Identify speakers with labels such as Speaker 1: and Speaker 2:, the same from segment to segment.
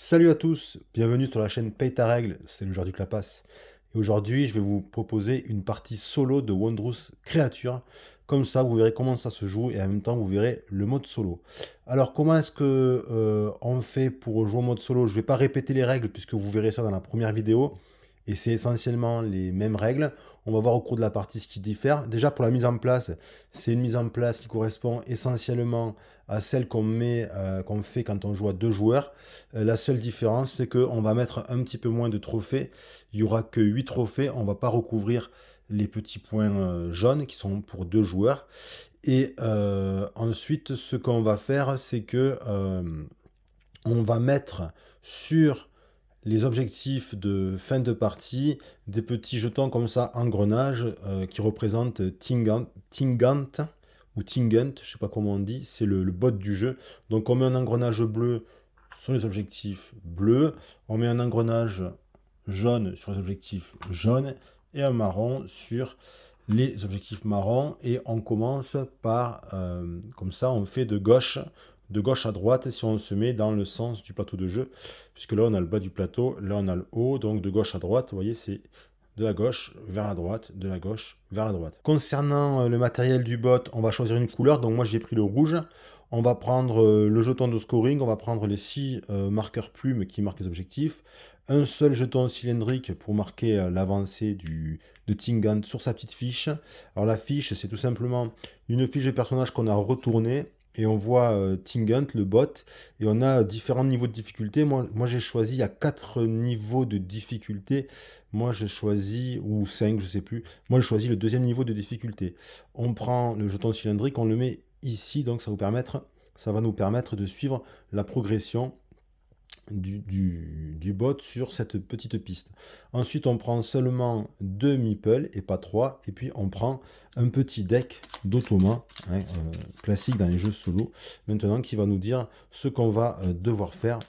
Speaker 1: Salut à tous, bienvenue sur la chaîne Paye ta règle, c'est le joueur du Clapas. Et aujourd'hui, je vais vous proposer une partie solo de Wondrous Créature. Comme ça, vous verrez comment ça se joue et en même temps, vous verrez le mode solo. Alors, comment est-ce que on fait pour jouer en mode solo? Je ne vais pas répéter les règles puisque vous verrez ça dans la première vidéo. Et c'est essentiellement les mêmes règles. On va voir au cours de la partie ce qui diffère. Déjà, pour la mise en place, c'est une mise en place qui correspond essentiellement à celle qu'on fait quand on joue à deux joueurs. La seule différence, c'est qu'on va mettre un petit peu moins de trophées. Il n'y aura que 8 trophées. On ne va pas recouvrir les petits points jaunes qui sont pour deux joueurs. Et ensuite, ce qu'on va faire, c'est que on va mettre sur les objectifs de fin de partie des petits jetons comme ça, engrenages, qui représentent Tingant ou Tingent, je ne sais pas comment on dit, c'est le bot du jeu. Donc on met un engrenage bleu sur les objectifs bleus, on met un engrenage jaune sur les objectifs jaunes et un marron sur les objectifs marrons, et on commence par, comme ça on fait de gauche à droite si on se met dans le sens du plateau de jeu, puisque là on a le bas du plateau, là on a le haut, donc de gauche à droite, vous voyez, c'est de la gauche vers la droite, de la gauche vers la droite. Concernant le matériel du bot, on va choisir une couleur, donc moi j'ai pris le rouge. On va prendre le jeton de scoring, on va prendre les 6 marqueurs plumes qui marquent les objectifs, un seul jeton cylindrique pour marquer l'avancée de Tingant sur sa petite fiche. Alors la fiche, c'est tout simplement une fiche de personnage qu'on a retournée, et on voit Tingant, le bot, et on a différents niveaux de difficulté. Moi j'ai choisi, il y a 4 niveaux de difficulté. Moi j'ai choisi, ou 5, je sais plus. Moi j'ai choisi le deuxième niveau de difficulté. On prend le jeton cylindrique, on le met ici, donc ça va nous permettre de suivre la progression du bot sur cette petite piste. Ensuite, on prend seulement 2 meeples et pas 3. Et puis, on prend un petit deck d'automa, hein, classique dans les jeux solo, maintenant qui va nous dire ce qu'on va devoir faire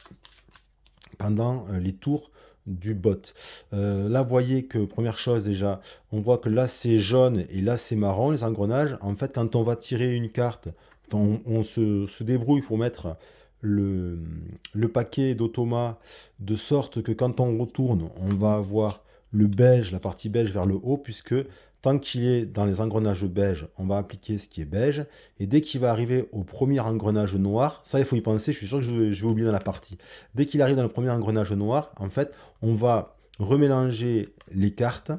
Speaker 1: pendant les tours du bot. Là, vous voyez que, première chose déjà, on voit que là c'est jaune et là c'est marron, les engrenages. En fait, quand on va tirer une carte, on se débrouille pour mettre le paquet d'automat de sorte que quand on retourne, on va avoir le beige, la partie beige vers le haut, puisque tant qu'il est dans les engrenages beige, on va appliquer ce qui est beige, et dès qu'il va arriver au premier engrenage noir, ça il faut y penser, je suis sûr que je vais oublier dans la partie. Dès qu'il arrive dans le premier engrenage noir, en fait, on va remélanger les cartes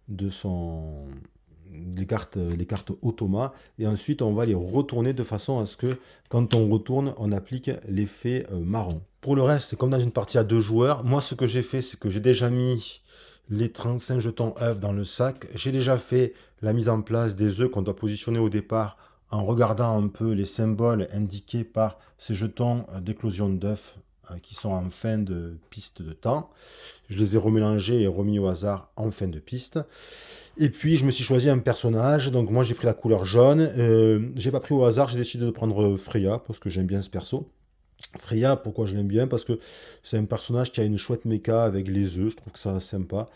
Speaker 1: de son les cartes automa, et ensuite on va les retourner de façon à ce que quand on retourne, on applique l'effet marron. Pour le reste, c'est comme dans une partie à deux joueurs. Moi, ce que j'ai fait, c'est que j'ai déjà mis les 35 jetons œufs dans le sac. J'ai déjà fait la mise en place des œufs qu'on doit positionner au départ en regardant un peu les symboles indiqués par ces jetons d'éclosion d'œufs qui sont en fin de piste de temps. Je les ai remélangés et remis au hasard en fin de piste. Et puis je me suis choisi un personnage, donc moi j'ai pris la couleur jaune. J'ai pas pris au hasard, j'ai décidé de prendre Freya parce que j'aime bien ce perso. Freya, pourquoi je l'aime bien? Parce que c'est un personnage qui a une chouette méca avec les œufs, je trouve que ça sympa.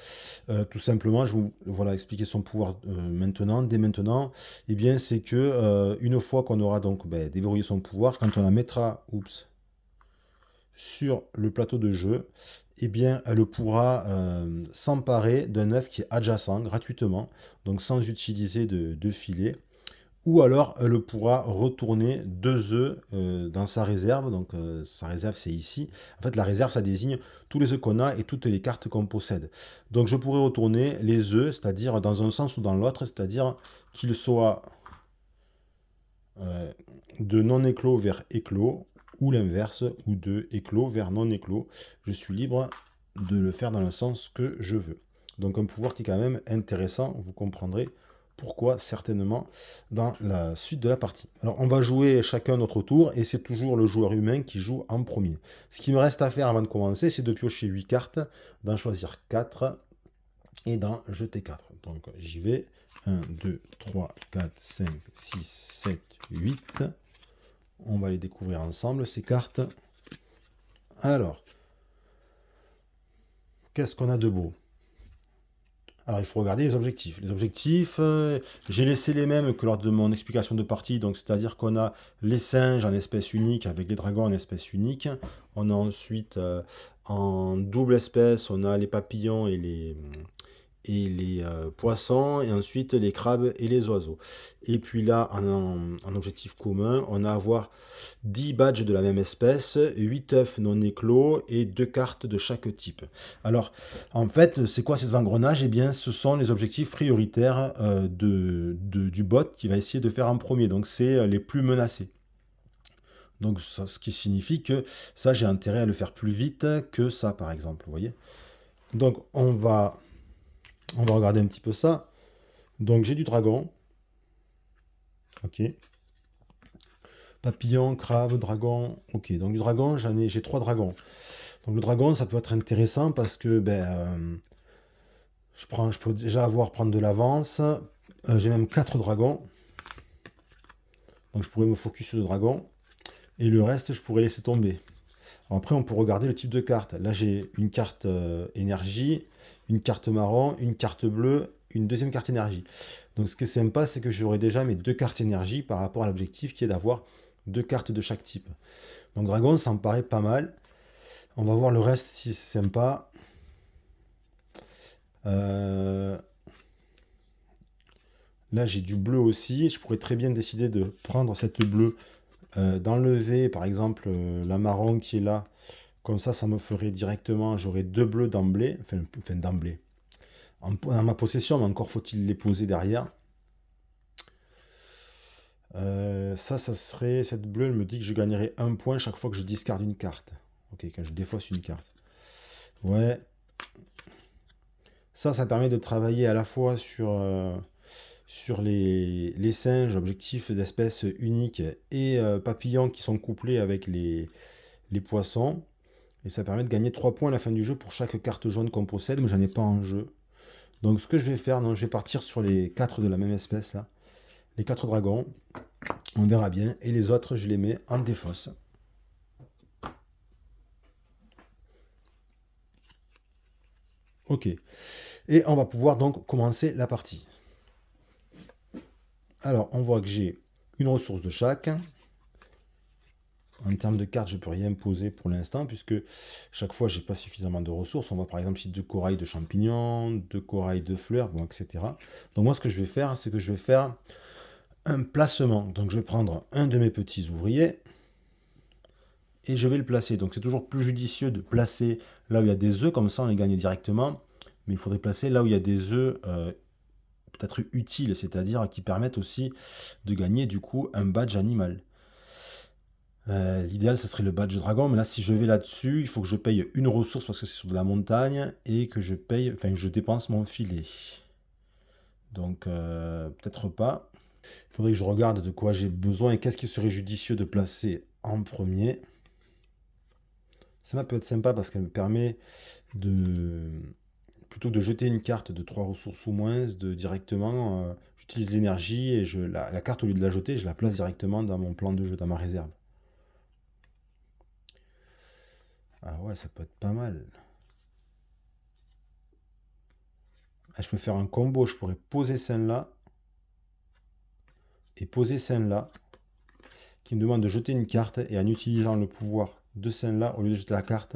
Speaker 1: Tout simplement, je vais vous voilà, expliquer son pouvoir maintenant, dès maintenant. Eh bien, c'est que une fois qu'on aura donc déverrouillé son pouvoir, quand on la mettra, sur le plateau de jeu, eh bien, elle pourra s'emparer d'un œuf qui est adjacent gratuitement, donc sans utiliser de filet. Ou alors, elle pourra retourner 2 œufs dans sa réserve. Donc, sa réserve, c'est ici. En fait, la réserve, ça désigne tous les œufs qu'on a et toutes les cartes qu'on possède. Donc, je pourrais retourner les œufs, c'est-à-dire dans un sens ou dans l'autre, c'est-à-dire qu'ils soient de non éclos vers éclos, ou l'inverse, ou de éclos vers non éclos. Je suis libre de le faire dans le sens que je veux. Donc un pouvoir qui est quand même intéressant, vous comprendrez pourquoi certainement dans la suite de la partie. Alors on va jouer chacun notre tour, et c'est toujours le joueur humain qui joue en premier. Ce qui me reste à faire avant de commencer, c'est de piocher 8 cartes, d'en choisir 4 et d'en jeter 4. Donc j'y vais. 1, 2, 3, 4, 5, 6, 7, 8. On va les découvrir ensemble, ces cartes. Alors, qu'est-ce qu'on a de beau? Alors, il faut regarder les objectifs. Les objectifs, j'ai laissé les mêmes que lors de mon explication de partie. Donc, c'est-à-dire qu'on a les singes en espèce unique avec les dragons en espèce unique. On a ensuite en double espèce, on a les papillons et les poissons, et ensuite les crabes et les oiseaux. Et puis là, en objectif commun, on a à avoir 10 badges de la même espèce, 8 œufs non éclos et 2 cartes de chaque type. Alors, en fait, c'est quoi ces engrenages? Eh bien, ce sont les objectifs prioritaires du bot qui va essayer de faire en premier. Donc, c'est les plus menacés. Donc, ça, ce qui signifie que ça, j'ai intérêt à le faire plus vite que ça, par exemple. Vous voyez? Donc, on va regarder un petit peu ça. Donc j'ai du dragon. Ok. Papillon, crabe, dragon. Ok. Donc du dragon, j'ai 3 dragons. Donc le dragon, ça peut être intéressant parce que je peux déjà prendre de l'avance. J'ai même 4 dragons. Donc je pourrais me focus sur le dragon. Et le reste, je pourrais laisser tomber. Alors, après, on peut regarder le type de carte. Là, j'ai une carte énergie, une carte marron, une carte bleue, une deuxième carte énergie. Donc, ce qui est sympa, c'est que j'aurai déjà mes 2 cartes énergie par rapport à l'objectif qui est d'avoir 2 cartes de chaque type. Donc, dragon, ça me paraît pas mal. On va voir le reste si c'est sympa. Euh, Là, j'ai du bleu aussi. Je pourrais très bien décider de prendre cette bleue, d'enlever par exemple la marron qui est là. Comme ça me ferait directement, j'aurais 2 bleus d'emblée, enfin d'emblée, en ma possession, mais encore faut-il les poser derrière. Ça serait, cette bleue, elle me dit que je gagnerais 1 point chaque fois que je discarde une carte. Ok, quand je défausse une carte. Ouais. Ça permet de travailler à la fois sur les singes, objectifs d'espèces uniques, et papillons qui sont couplés avec les poissons. Et ça permet de gagner 3 points à la fin du jeu pour chaque carte jaune qu'on possède, mais j'en ai pas en jeu. Donc ce que je vais faire, non, je vais partir sur les 4 de la même espèce, là. Les 4 dragons, on verra bien. Et les autres, je les mets en défausse. Ok. Et on va pouvoir donc commencer la partie. Alors, on voit que j'ai une ressource de chaque. En termes de cartes, je ne peux rien poser pour l'instant, puisque chaque fois, j'ai pas suffisamment de ressources. On voit par exemple ici 2 corail de champignons, 2 corail de fleurs, bon, etc. Donc moi, ce que je vais faire, c'est que je vais faire un placement. Donc je vais prendre un de mes petits ouvriers et je vais le placer. Donc c'est toujours plus judicieux de placer là où il y a des œufs, comme ça on les gagne directement. Mais il faudrait placer là où il y a des œufs peut-être utiles, c'est-à-dire qui permettent aussi de gagner du coup un badge animal. L'idéal, ce serait le badge dragon, mais là, si je vais là-dessus, il faut que je paye une ressource parce que c'est sur de la montagne et que je paye, enfin, je dépense mon filet. Donc, peut-être pas. Il faudrait que je regarde de quoi j'ai besoin et qu'est-ce qui serait judicieux de placer en premier. Ça peut être sympa parce qu'elle me permet de, plutôt que de jeter une carte de 3 ressources ou moins, de directement, j'utilise l'énergie et la carte, au lieu de la jeter, je la place directement dans mon plan de jeu, dans ma réserve. Ah ouais, ça peut être pas mal. Ah, je peux faire un combo, je pourrais poser celle-là et poser celle-là, qui me demande de jeter une carte, et en utilisant le pouvoir de celle-là, au lieu de jeter la carte,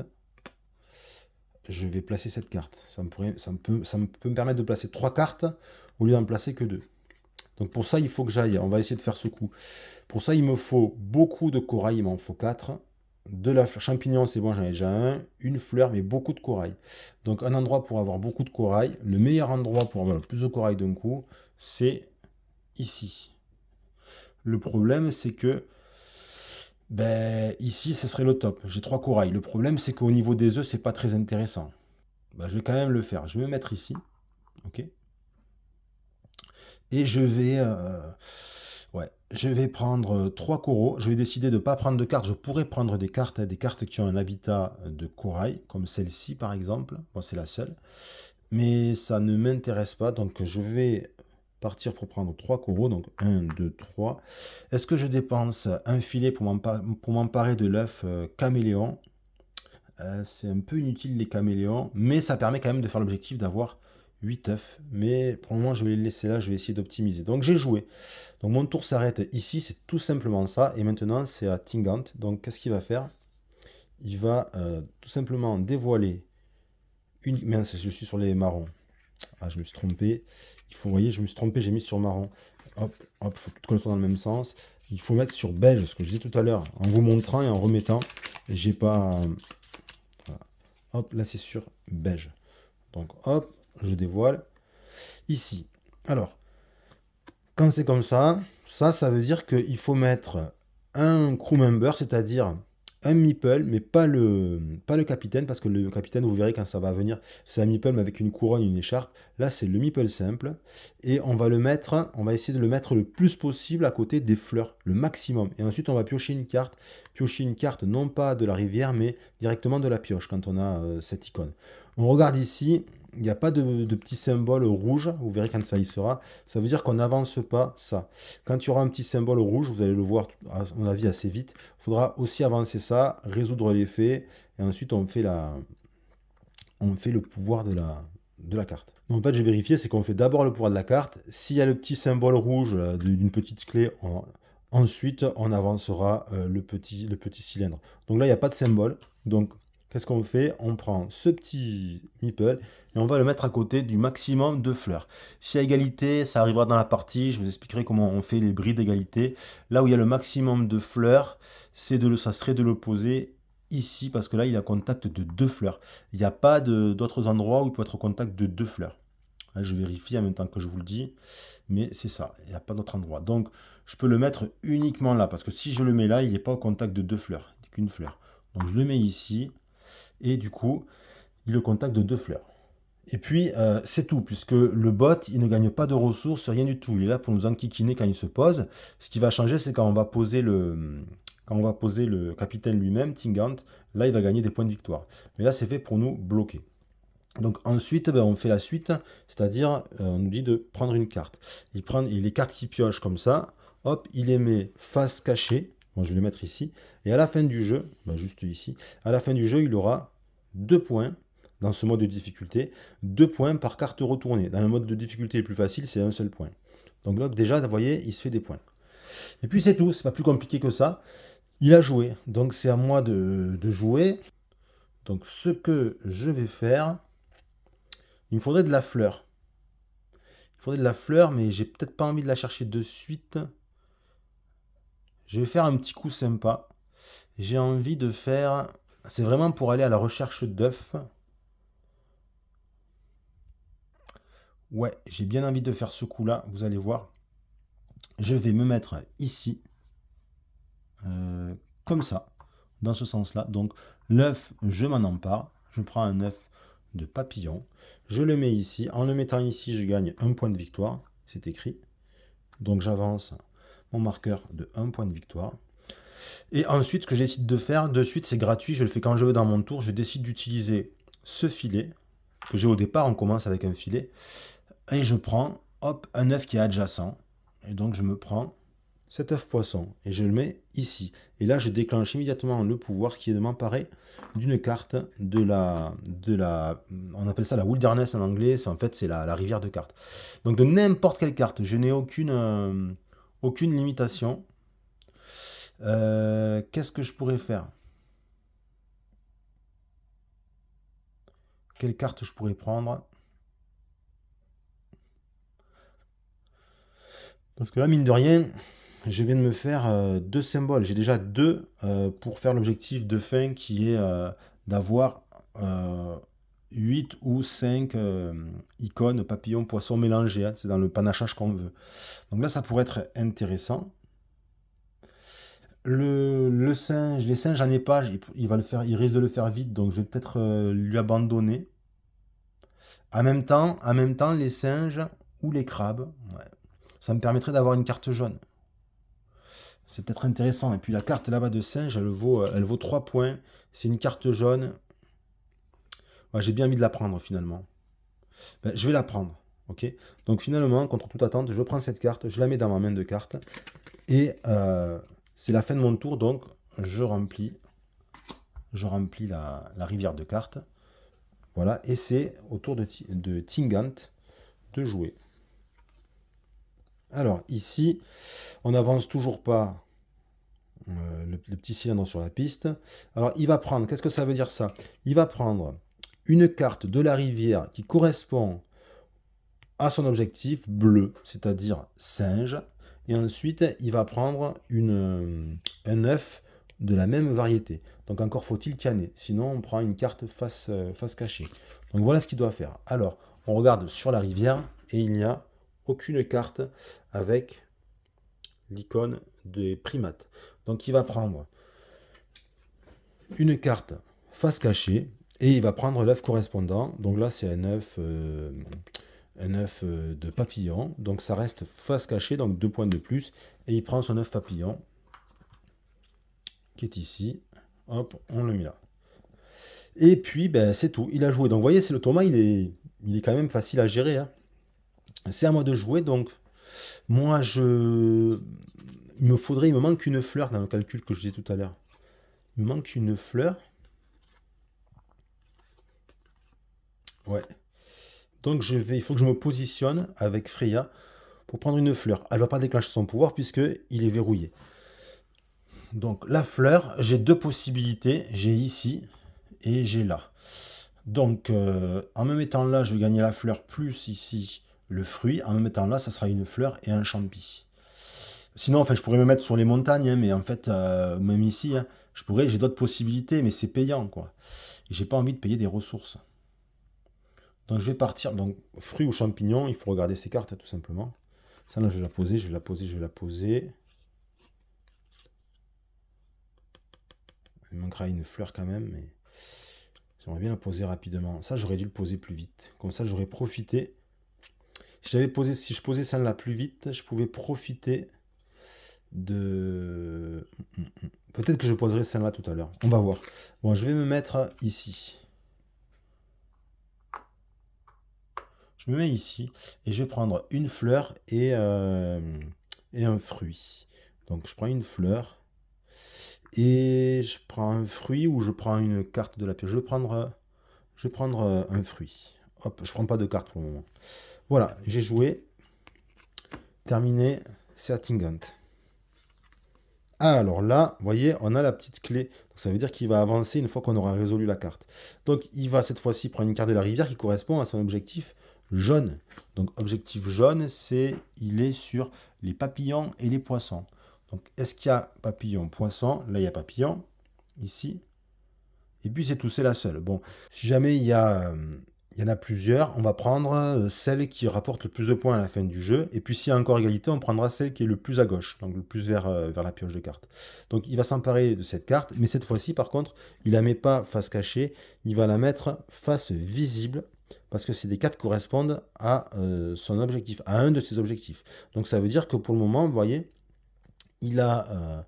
Speaker 1: je vais placer cette carte. Ça peut me permettre de placer 3 cartes au lieu d'en placer que 2. Donc pour ça, il faut que j'aille, on va essayer de faire ce coup. Pour ça, il me faut beaucoup de corail, il m'en faut 4. De la champignon, c'est bon, j'en ai déjà un. Une fleur, mais beaucoup de corail. Donc un endroit pour avoir beaucoup de corail, le meilleur endroit pour avoir le plus de corail d'un coup, c'est ici. Le problème, c'est que ici, ce serait le top. J'ai 3 corails. Le problème, c'est qu'au niveau des œufs, c'est pas très intéressant. Je vais quand même le faire. Je vais me mettre ici. Ok. Et je vais prendre 3 coraux. Je vais décider de ne pas prendre de cartes. Je pourrais prendre des cartes qui ont un habitat de corail, comme celle-ci par exemple. Bon, c'est la seule. Mais ça ne m'intéresse pas. Donc je vais partir pour prendre 3 coraux. Donc 1, 2, 3. Est-ce que je dépense un filet pour m'emparer de l'œuf caméléon? C'est un peu inutile les caméléons, mais ça permet quand même de faire l'objectif d'avoir 8 œufs. Mais pour le moment, je vais les laisser là, je vais essayer d'optimiser. Donc j'ai joué. Donc mon tour s'arrête ici, c'est tout simplement ça. Et maintenant, c'est à Tingant. Donc qu'est-ce qu'il va faire? Il va tout simplement dévoiler une... Mince, je suis sur les marrons. Ah, je me suis trompé. Il faut, vous voyez, je me suis trompé, j'ai mis sur marron. Hop, hop, faut que tout soit dans le même sens. Il faut mettre sur beige, ce que je disais tout à l'heure, en vous montrant et en remettant. J'ai pas... voilà. Hop, là c'est sur beige. Donc hop, je dévoile. Ici. Alors, quand c'est comme ça veut dire qu'il faut mettre un crew member, c'est-à-dire un meeple, mais pas le capitaine, parce que le capitaine, vous verrez quand ça va venir, c'est un meeple mais avec une couronne, une écharpe. Là, c'est le meeple simple. Et on va essayer de le mettre le plus possible à côté des fleurs, le maximum. Et ensuite, on va piocher une carte. Piocher une carte, non pas de la rivière, mais directement de la pioche, quand on a cette icône. On regarde ici, il n'y a pas de petit symbole rouge, vous verrez quand ça y sera. Ça veut dire qu'on n'avance pas ça. Quand il y aura un petit symbole rouge, vous allez le voir à mon avis assez vite. Il faudra aussi avancer ça, résoudre l'effet, et ensuite on fait le pouvoir de la carte. Donc, en fait, je vais vérifier, c'est qu'on fait d'abord le pouvoir de la carte. S'il y a le petit symbole rouge d'une petite clé, ensuite on avancera le petit cylindre. Donc là, il n'y a pas de symbole. Donc qu'est-ce qu'on fait? On prend ce petit meeple et on va le mettre à côté du maximum de fleurs. Si à égalité, ça arrivera dans la partie, je vous expliquerai comment on fait les bris d'égalité. Là où il y a le maximum de fleurs, ça serait de le poser ici, parce que là, il est à contact de 2 fleurs. Il n'y a pas d'autres endroits où il peut être au contact de 2 fleurs. Là, je vérifie en même temps que je vous le dis, mais c'est ça, il n'y a pas d'autre endroit. Donc, je peux le mettre uniquement là, parce que si je le mets là, il n'est pas au contact de 2 fleurs, il n'y a qu'une fleur. Donc, je le mets ici, et du coup, il est au contact de 2 fleurs. Et puis, c'est tout, puisque le bot, il ne gagne pas de ressources, rien du tout. Il est là pour nous enquiquiner quand il se pose. Ce qui va changer, c'est quand on va poser le capitaine lui-même, Tingant, là, il va gagner des points de victoire. Mais là, c'est fait pour nous bloquer. Donc ensuite, on fait la suite, c'est-à-dire, on nous dit de prendre une carte. Il prend les cartes qui piochent comme ça, hop, il les met face cachée. Bon, je vais les mettre ici. Et à la fin du jeu, juste ici, à la fin du jeu, il aura 2 points dans ce mode de difficulté, 2 points par carte retournée. Dans le mode de difficulté le plus facile, c'est un seul point. Donc là, déjà, vous voyez, il se fait des points. Et puis c'est tout, c'est pas plus compliqué que ça. Il a joué, donc c'est à moi de jouer. Donc ce que je vais faire, il me faudrait de la fleur. Il faudrait de la fleur, mais j'ai peut-être pas envie de la chercher de suite. Je vais faire un petit coup sympa. J'ai envie de faire... C'est vraiment pour aller à la recherche d'œufs. Ouais, j'ai bien envie de faire ce coup-là, vous allez voir. Je vais me mettre ici, comme ça, dans ce sens-là. Donc l'œuf, je m'en empare. Je prends un œuf de papillon. Je le mets ici. En le mettant ici, je gagne un point de victoire. C'est écrit. Donc j'avance mon marqueur de 1 point de victoire. Et ensuite, ce que je décide de faire, de suite, c'est gratuit. Je le fais quand je veux dans mon tour. Je décide d'utiliser ce filet que j'ai au départ. On commence avec un filet. Et je prends, hop, un œuf qui est adjacent. Et donc je me prends cet œuf poisson et je le mets ici. Et là, je déclenche immédiatement le pouvoir qui est de m'emparer d'une carte on appelle ça la wilderness en anglais. En fait, c'est la rivière de cartes. Donc de n'importe quelle carte. Je n'ai aucune limitation. Qu'est-ce que je pourrais faire? Quelle carte je pourrais prendre? Parce que là, mine de rien, je viens de me faire 2 symboles. J'ai déjà 2 pour faire l'objectif de fin qui est d'avoir 8 ou 5 icônes papillons poissons mélangés. Hein. C'est dans le panachage qu'on veut. Donc là, ça pourrait être intéressant. Le singe, les singes, j'en ai pas. Il risque de le faire vite, donc je vais peut-être lui abandonner. En même temps, les singes ou les crabes, ouais, ça me permettrait d'avoir une carte jaune. C'est peut-être intéressant. Et puis la carte là-bas de singe, elle vaut 3 points. C'est une carte jaune. Ouais, j'ai bien envie de la prendre finalement. Ben, je vais la prendre. Ok. Donc finalement, contre toute attente, je prends cette carte, je la mets dans ma main de cartes. Et c'est la fin de mon tour, donc je remplis la rivière de cartes. Voilà, et c'est au tour de Tingant de jouer. Alors ici, on n'avance toujours pas le petit cylindre sur la piste. Alors il va prendre, qu'est-ce que ça veut dire ça? Il va prendre une carte de la rivière qui correspond à son objectif bleu, c'est-à-dire singe. Et ensuite, il va prendre un œuf de la même variété. Donc encore faut-il canner, sinon on prend une carte face cachée. Donc voilà ce qu'il doit faire. Alors, on regarde sur la rivière et il n'y a aucune carte avec l'icône des primates. Donc il va prendre une carte face cachée et il va prendre l'œuf correspondant. Donc là, c'est un œuf de papillon. Donc ça reste face cachée, donc 2 points de plus. Et il prend son œuf papillon qui est ici. Hop, on le met là. Et puis, ben, c'est tout. Il a joué. Donc vous voyez, c'est le tournoi, il est quand même facile à gérer, hein. C'est à moi de jouer. Donc moi, il me manque une fleur dans le calcul que je disais tout à l'heure. Il me manque une fleur. Ouais. Donc il faut que je me positionne avec Freya pour prendre une fleur. Elle ne va pas déclencher son pouvoir puisque il est verrouillé. Donc la fleur, j'ai 2 possibilités. J'ai ici et j'ai là. Donc en me mettant là, je vais gagner la fleur plus ici le fruit. En me mettant là, ça sera une fleur et un champi. Sinon, enfin, je pourrais me mettre sur les montagnes, hein, mais en fait, même ici, hein, j'ai d'autres possibilités, mais c'est payant, quoi. Et j'ai pas envie de payer des ressources. Donc je vais partir, donc fruits ou champignons, il faut regarder ces cartes, hein, tout simplement. Ça, là, je vais la poser, je vais la poser, je vais la poser. Il manquera une fleur quand même, mais j'aimerais bien la poser rapidement. Ça, j'aurais dû le poser plus vite. Comme ça, j'aurais profité. Si je posais celle-là plus vite, je pouvais profiter de... Peut-être que je poserai celle-là tout à l'heure. On va voir. Bon, je vais me mettre ici. Je me mets ici et je vais prendre une fleur et un fruit. Donc je prends une fleur et je prends un fruit ou je prends une carte de la pioche. Je vais prendre un fruit. Hop, je prends pas de carte pour le moment. Voilà, j'ai joué. Terminé, c'est à Tingant. Alors là, vous voyez, on a la petite clé. Donc ça veut dire qu'il va avancer une fois qu'on aura résolu la carte. Donc il va cette fois-ci prendre une carte de la rivière qui correspond à son objectif jaune. Donc objectif jaune, il est sur les papillons et les poissons. Donc est-ce qu'il y a papillon, poisson? Là, il y a papillon, ici. Et puis c'est tout, c'est la seule. Bon, si jamais il y en a plusieurs, on va prendre celle qui rapporte le plus de points à la fin du jeu. Et puis s'il y a encore égalité, on prendra celle qui est le plus à gauche, donc le plus vers la pioche de cartes. Donc il va s'emparer de cette carte, mais cette fois-ci, par contre, il la met pas face cachée, il va la mettre face visible, parce que ces cartes correspondent à son objectif, à un de ses objectifs. Donc ça veut dire que pour le moment, vous voyez, il a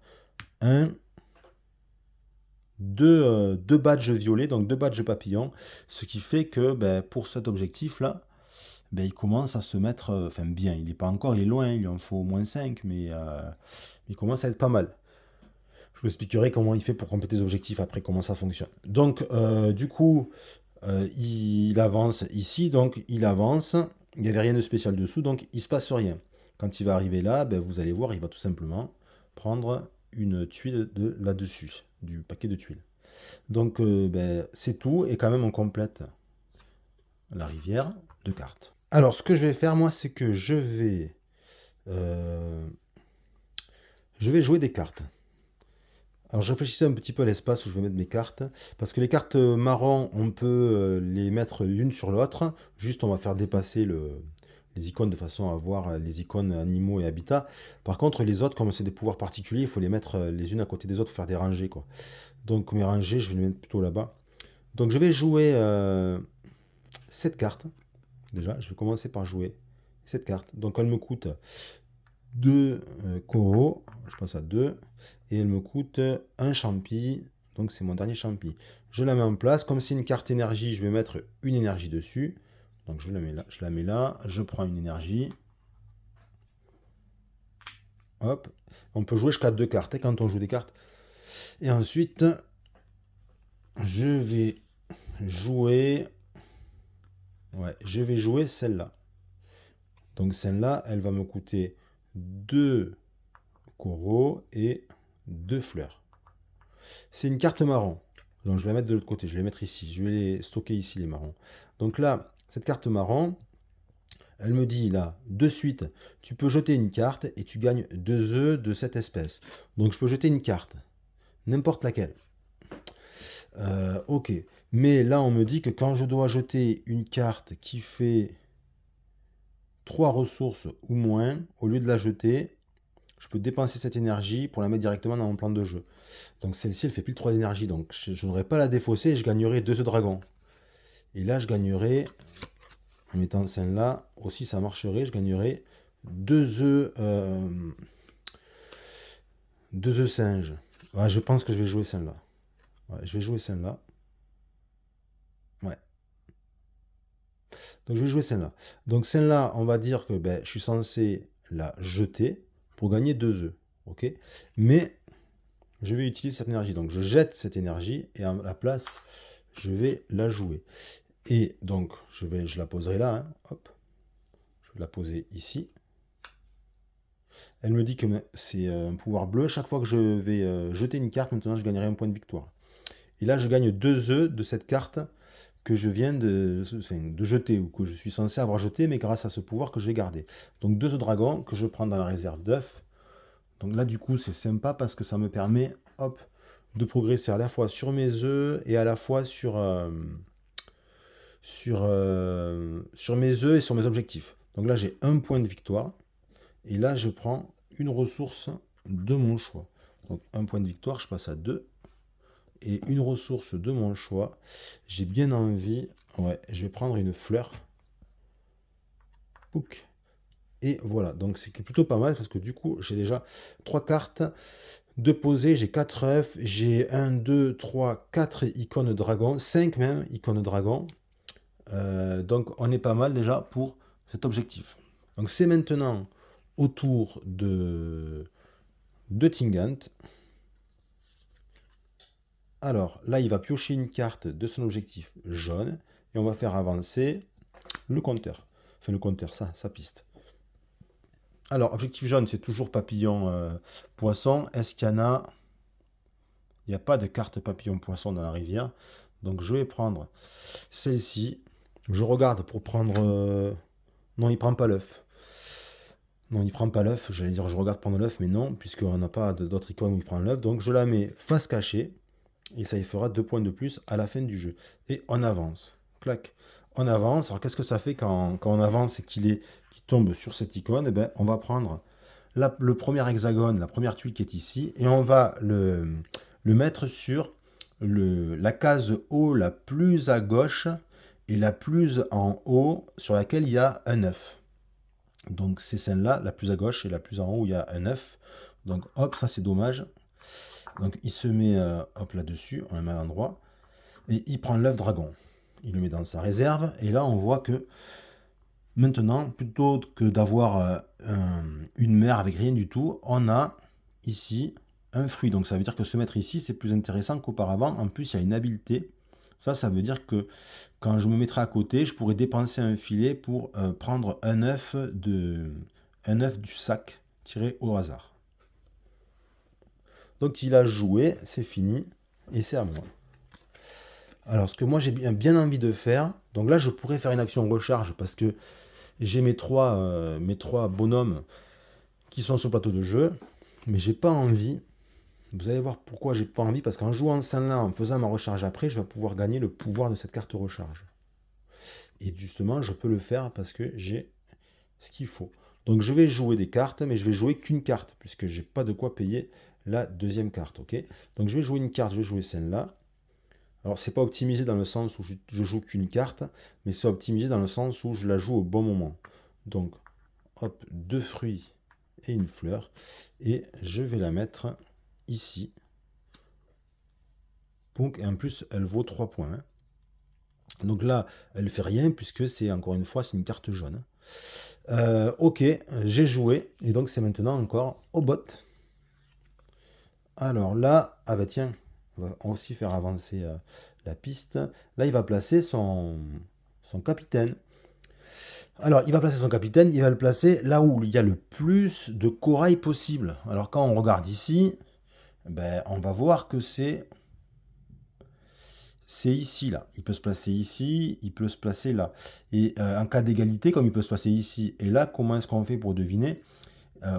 Speaker 1: deux badges violets, donc 2 badges papillons, ce qui fait que ben, pour cet objectif-là, ben, il commence à se mettre, enfin bien, il n'est pas encore, il est loin, il en faut au moins 5, mais il commence à être pas mal. Je vous expliquerai comment il fait pour compléter les objectifs après, comment ça fonctionne. Donc, du coup, il avance ici, donc il avance, il n'y avait rien de spécial dessous, donc il ne se passe rien. Quand il va arriver là, ben, vous allez voir, il va tout simplement prendre une tuile de là-dessus, du paquet de tuiles. Donc, ben, c'est tout, et quand même on complète la rivière de cartes. Alors, ce que je vais faire, moi, c'est que je vais jouer des cartes. Alors, je réfléchissais un petit peu à l'espace où je vais mettre mes cartes, parce que les cartes marron, on peut les mettre l'une sur l'autre. Juste, on va faire dépasser les icônes de façon à voir les icônes animaux et habitats. Par contre, les autres, comme c'est des pouvoirs particuliers, il faut les mettre les unes à côté des autres pour faire des rangées, quoi. Donc, mes rangées, je vais les mettre plutôt là-bas. Donc, je vais jouer cette carte. Déjà, je vais commencer par jouer cette carte. Donc, elle me coûte 2 coraux. Je passe à 2. Et elle me coûte un champi. Donc, c'est mon dernier champi. Je la mets en place. Comme c'est une carte énergie, je vais mettre une énergie dessus. Donc, je la mets là. Je la mets là. Je prends une énergie. Hop. On peut jouer jusqu'à 2 cartes quand on joue des cartes. Et ensuite, je vais jouer Ouais, je vais jouer celle-là. Donc celle-là, elle va me coûter 2 coraux et 2 fleurs. C'est une carte marron. Donc je vais la mettre de l'autre côté, je vais les mettre ici. Je vais les stocker ici, les marrons. Donc là, cette carte marron, elle me dit là, de suite, tu peux jeter une carte et tu gagnes 2 œufs de cette espèce. Donc je peux jeter une carte, n'importe laquelle. Ok. Mais là, on me dit que quand je dois jeter une carte qui fait 3 ressources ou moins, au lieu de la jeter, je peux dépenser cette énergie pour la mettre directement dans mon plan de jeu. Donc celle-ci, elle fait plus de 3 énergies. Donc je n'aurais pas à la défausser et je gagnerai 2 œufs dragon. Et là, je gagnerai, en mettant celle-là, aussi ça marcherait, je gagnerai 2 œufs, 2 œufs singes. Ouais, je pense que je vais jouer celle-là. Ouais, je vais jouer celle-là. Ouais. Donc je vais jouer celle-là. Donc celle-là, on va dire que ben, je suis censé la jeter pour gagner 2 œufs. Ok. Mais je vais utiliser cette énergie. Donc je jette cette énergie et à la place, je vais la jouer. Et donc je la poserai là. Hein. Hop. Je vais la poser ici. Elle me dit que c'est un pouvoir bleu. Chaque fois que je vais jeter une carte, maintenant je gagnerai un point de victoire. Et là, je gagne 2 œufs de cette carte que je viens de jeter ou que je suis censé avoir jeté, mais grâce à ce pouvoir que j'ai gardé. Donc 2 œufs dragon que je prends dans la réserve d'œufs. Donc là, du coup, c'est sympa parce que ça me permet, hop, de progresser à la fois sur mes œufs et à la fois sur mes œufs et sur mes objectifs. Donc là, j'ai un point de victoire. Et là, je prends une ressource de mon choix. Donc un point de victoire, je passe à 2. Et une ressource de mon choix. J'ai bien envie. Ouais, je vais prendre une fleur. Pouc. Et voilà, donc c'est plutôt pas mal parce que du coup, j'ai déjà 3 cartes de poser. J'ai 4 œufs. J'ai 1, 2, 3, 4 icônes dragon. 5 même icônes dragon. Donc on est pas mal déjà pour cet objectif. Donc c'est maintenant au tour de Tingant. Alors là, il va piocher une carte de son objectif jaune et on va faire avancer le compteur. Enfin, le compteur, ça, sa piste. Alors, objectif jaune, c'est toujours papillon poisson. Est-ce qu'il y en a? Il n'y a pas de carte papillon poisson dans la rivière. Donc, je vais prendre celle-ci. Je regarde pour prendre. Non, il prend pas l'œuf. Non, il prend pas l'œuf. J'allais dire, je regarde prendre l'œuf, mais non, puisqu'on n'a pas d'autre icône où il prend l'œuf. Donc, je la mets face cachée. Et ça y fera 2 points de plus à la fin du jeu. Et on avance. Clac. On avance. Alors qu'est-ce que ça fait quand on avance et qu'il tombe sur cette icône? Eh ben, on va prendre le premier hexagone, la première tuile qui est ici, et on va le mettre sur la case haut la plus à gauche et la plus en haut sur laquelle il y a un œuf. Donc c'est celle-là, la plus à gauche et la plus en haut où il y a un œuf. Donc hop, ça c'est dommage. Donc il se met hop là-dessus, on le met à l'endroit, et il prend l'œuf dragon. Il le met dans sa réserve, et là on voit que maintenant, plutôt que d'avoir une mer avec rien du tout, on a ici un fruit. Donc ça veut dire que se mettre ici, c'est plus intéressant qu'auparavant. En plus, il y a une habileté. Ça veut dire que quand je me mettrai à côté, je pourrais dépenser un filet pour prendre un œuf du sac tiré au hasard. Donc il a joué, c'est fini, et c'est à moi. Alors ce que moi j'ai bien envie de faire, donc là je pourrais faire une action recharge parce que j'ai mes trois bonhommes qui sont sur le plateau de jeu, mais j'ai pas envie. Vous allez voir pourquoi j'ai pas envie, parce qu'en jouant celle-là, en faisant ma recharge après, je vais pouvoir gagner le pouvoir de cette carte recharge. Et justement, je peux le faire parce que j'ai ce qu'il faut. Donc je vais jouer des cartes, mais je vais jouer qu'une carte, puisque j'ai pas de quoi payer la deuxième carte, ok? Donc je vais jouer une carte, je vais jouer celle-là. Alors c'est pas optimisé dans le sens où je joue qu'une carte, mais c'est optimisé dans le sens où je la joue au bon moment. Donc, hop, 2 fruits et une fleur. Et je vais la mettre ici. Et en plus, elle vaut 3 points. Hein. Donc là, elle ne fait rien puisque c'est, encore une fois, c'est une carte jaune. Ok, j'ai joué. Et donc c'est maintenant encore au bot. Alors là, ah bah tiens, on va aussi faire avancer la piste. Là, il va placer son son capitaine. Alors, il va placer son capitaine, il va le placer là où il y a le plus de corail possible. Alors, quand on regarde ici, ben, on va voir que c'est ici, là. Il peut se placer ici, il peut se placer là. Et en cas d'égalité, comme il peut se placer ici et là, comment est-ce qu'on fait pour deviner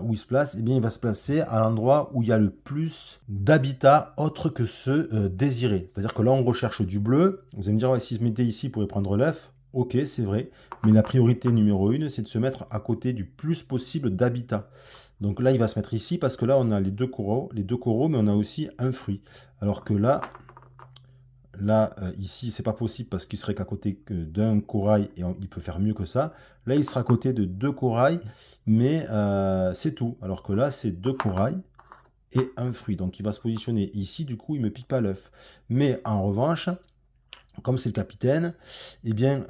Speaker 1: où il se place? Eh bien, il va se placer à l'endroit où il y a le plus d'habitats autres que ceux désirés. C'est-à-dire que là, on recherche du bleu. Vous allez me dire, ouais, s'il se mettait ici, il pourrait prendre l'œuf. Ok, c'est vrai. Mais la priorité numéro 1, c'est de se mettre à côté du plus possible d'habitats. Donc là, il va se mettre ici parce que là, on a les deux coraux, mais on a aussi un fruit. Alors que là, ici, c'est pas possible parce qu'il serait qu'à côté d'un corail et il peut faire mieux que ça. Là, il sera à côté de deux corails, mais c'est tout. Alors que là, c'est deux corails et un fruit. Donc, il va se positionner ici. Du coup, il ne me pique pas l'œuf. Mais en revanche, comme c'est le capitaine, eh bien,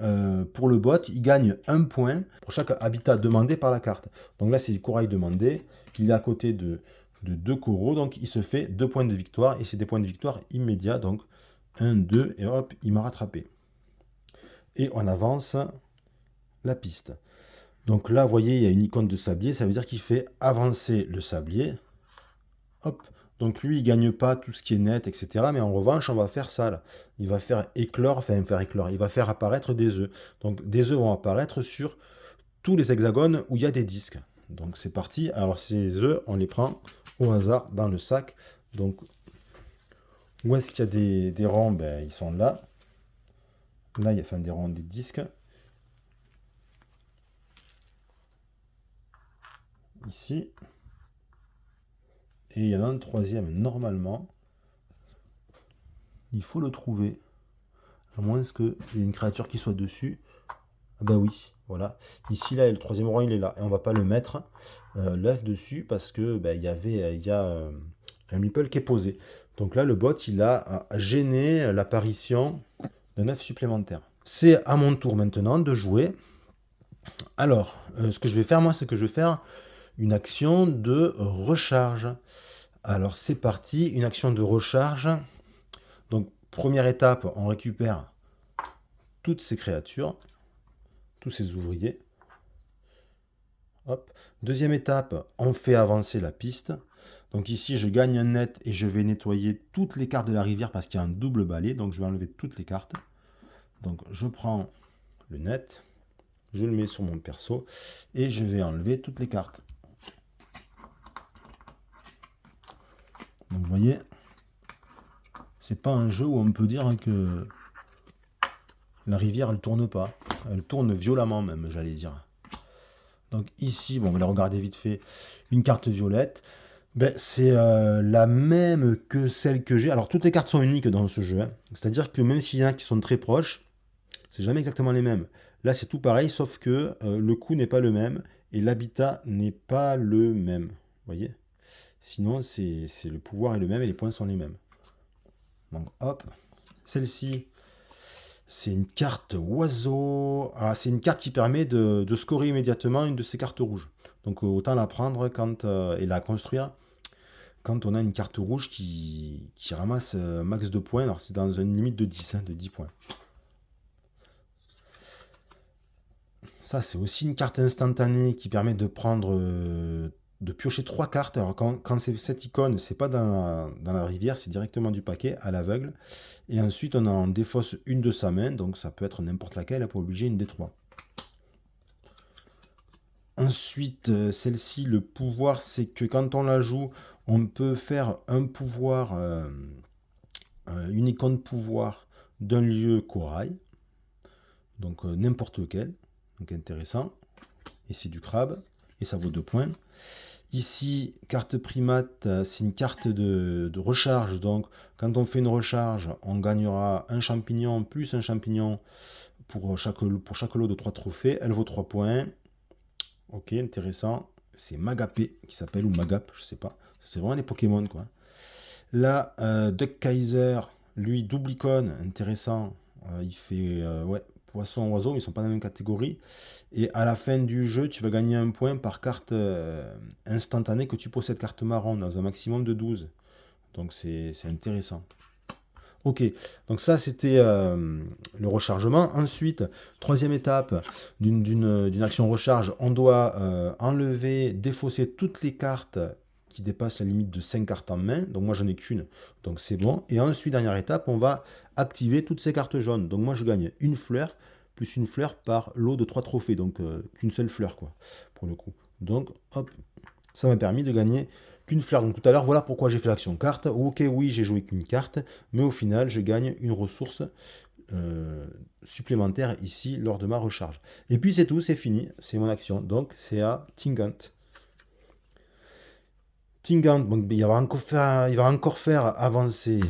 Speaker 1: pour le bot, il gagne un point pour chaque habitat demandé par la carte. Donc là, c'est du corail demandé. Il est à côté de deux coraux, donc il se fait 2 points de victoire. Et c'est des points de victoire immédiats. Donc, 1, 2, et hop, il m'a rattrapé. Et on avance la piste. Donc là, vous voyez, il y a une icône de sablier, ça veut dire qu'il fait avancer le sablier. Hop. Donc lui, il ne gagne pas tout ce qui est net, etc. Mais en revanche, on va faire ça, là. Il va faire éclore, il va faire apparaître des œufs. Donc des œufs vont apparaître sur tous les hexagones où il y a des disques. Donc c'est parti. Alors ces œufs, on les prend au hasard dans le sac. Donc où est-ce qu'il y a des ronds? Ben, ils sont là. Là, il y a des ronds, des disques. Ici. Et il y en a un troisième, normalement. Il faut le trouver. À moins qu'il y ait une créature qui soit dessus. Ah bah oui, voilà. Ici, là, le troisième rang, il est là. Et on va pas le mettre, l'œuf dessus, parce que il y a un meeple qui est posé. Donc là, le bot, il a gêné l'apparition d'un œuf supplémentaire. C'est à mon tour maintenant de jouer. Alors, ce que je vais faire, moi, c'est que je vais faire une action de recharge. Alors, c'est parti, une action de recharge. Donc, première étape, on récupère toutes ces créatures, tous ces ouvriers. Hop. Deuxième étape, on fait avancer la piste. Donc ici, je gagne un net et je vais nettoyer toutes les cartes de la rivière parce qu'il y a un double balai. Donc, je vais enlever toutes les cartes. Donc, je prends le net, je le mets sur mon perso et je vais enlever toutes les cartes. Donc, vous voyez, c'est pas un jeu où on peut dire que la rivière, elle tourne pas. Elle tourne violemment même, j'allais dire. Donc ici, bon, on va la regarder vite fait. Une carte violette. Ben, c'est la même que celle que j'ai. Alors, toutes les cartes sont uniques dans ce jeu, hein. C'est-à-dire que même s'il y en a qui sont très proches, c'est jamais exactement les mêmes. Là, c'est tout pareil, sauf que le coût n'est pas le même et l'habitat n'est pas le même. Vous voyez? Sinon, c'est le pouvoir est le même et les points sont les mêmes. Donc, hop. Celle-ci, c'est une carte oiseau. Ah, c'est une carte qui permet de scorer immédiatement une de ces cartes rouges. Donc, autant la prendre et la construire quand on a une carte rouge qui ramasse un max de points. Alors, c'est dans une limite de 10, hein, de 10 points. Ça, c'est aussi une carte instantanée qui permet de prendre, de piocher 3 cartes. Alors, quand c'est cette icône, c'est pas dans la rivière, c'est directement du paquet à l'aveugle. Et ensuite, on en défausse une de sa main, donc ça peut être n'importe laquelle, pas obligé une des 3. Ensuite, celle-ci, le pouvoir, c'est que quand on la joue, on peut faire un pouvoir, une icône pouvoir d'un lieu corail. Donc n'importe lequel. Donc intéressant. Et c'est du crabe. Et ça vaut 2 points. Ici, carte primate, c'est une carte de recharge. Donc quand on fait une recharge, on gagnera un champignon plus un champignon pour chaque lot de 3 trophées. Elle vaut 3 points. Ok, intéressant. C'est Magapé qui s'appelle, ou Magap, je sais pas. C'est vraiment les Pokémon, quoi. Là, Duck Kaiser, lui, double icône, intéressant. Il fait, ouais, poisson, oiseau, mais ils sont pas dans la même catégorie. Et à la fin du jeu, tu vas gagner un point par carte instantanée que tu possèdes, carte marron, dans un maximum de 12. Donc c'est intéressant. Ok, donc ça c'était le rechargement. Ensuite, troisième étape d'une action recharge, on doit enlever, défausser toutes les cartes qui dépassent la limite de 5 cartes en main. Donc moi j'en ai qu'une, donc c'est bon. Et ensuite, dernière étape, on va activer toutes ces cartes jaunes. Donc moi je gagne une fleur, plus une fleur par lot de 3 trophées. Donc qu'une seule fleur quoi, pour le coup. Donc hop, ça m'a permis de gagner qu'une fleur. Donc tout à l'heure, voilà pourquoi j'ai fait l'action carte. Ok, oui, j'ai joué qu'une carte, mais au final, je gagne une ressource supplémentaire ici lors de ma recharge. Et puis c'est tout, c'est fini, c'est mon action. Donc c'est à Tingant. Tingant, donc, il va encore faire avancer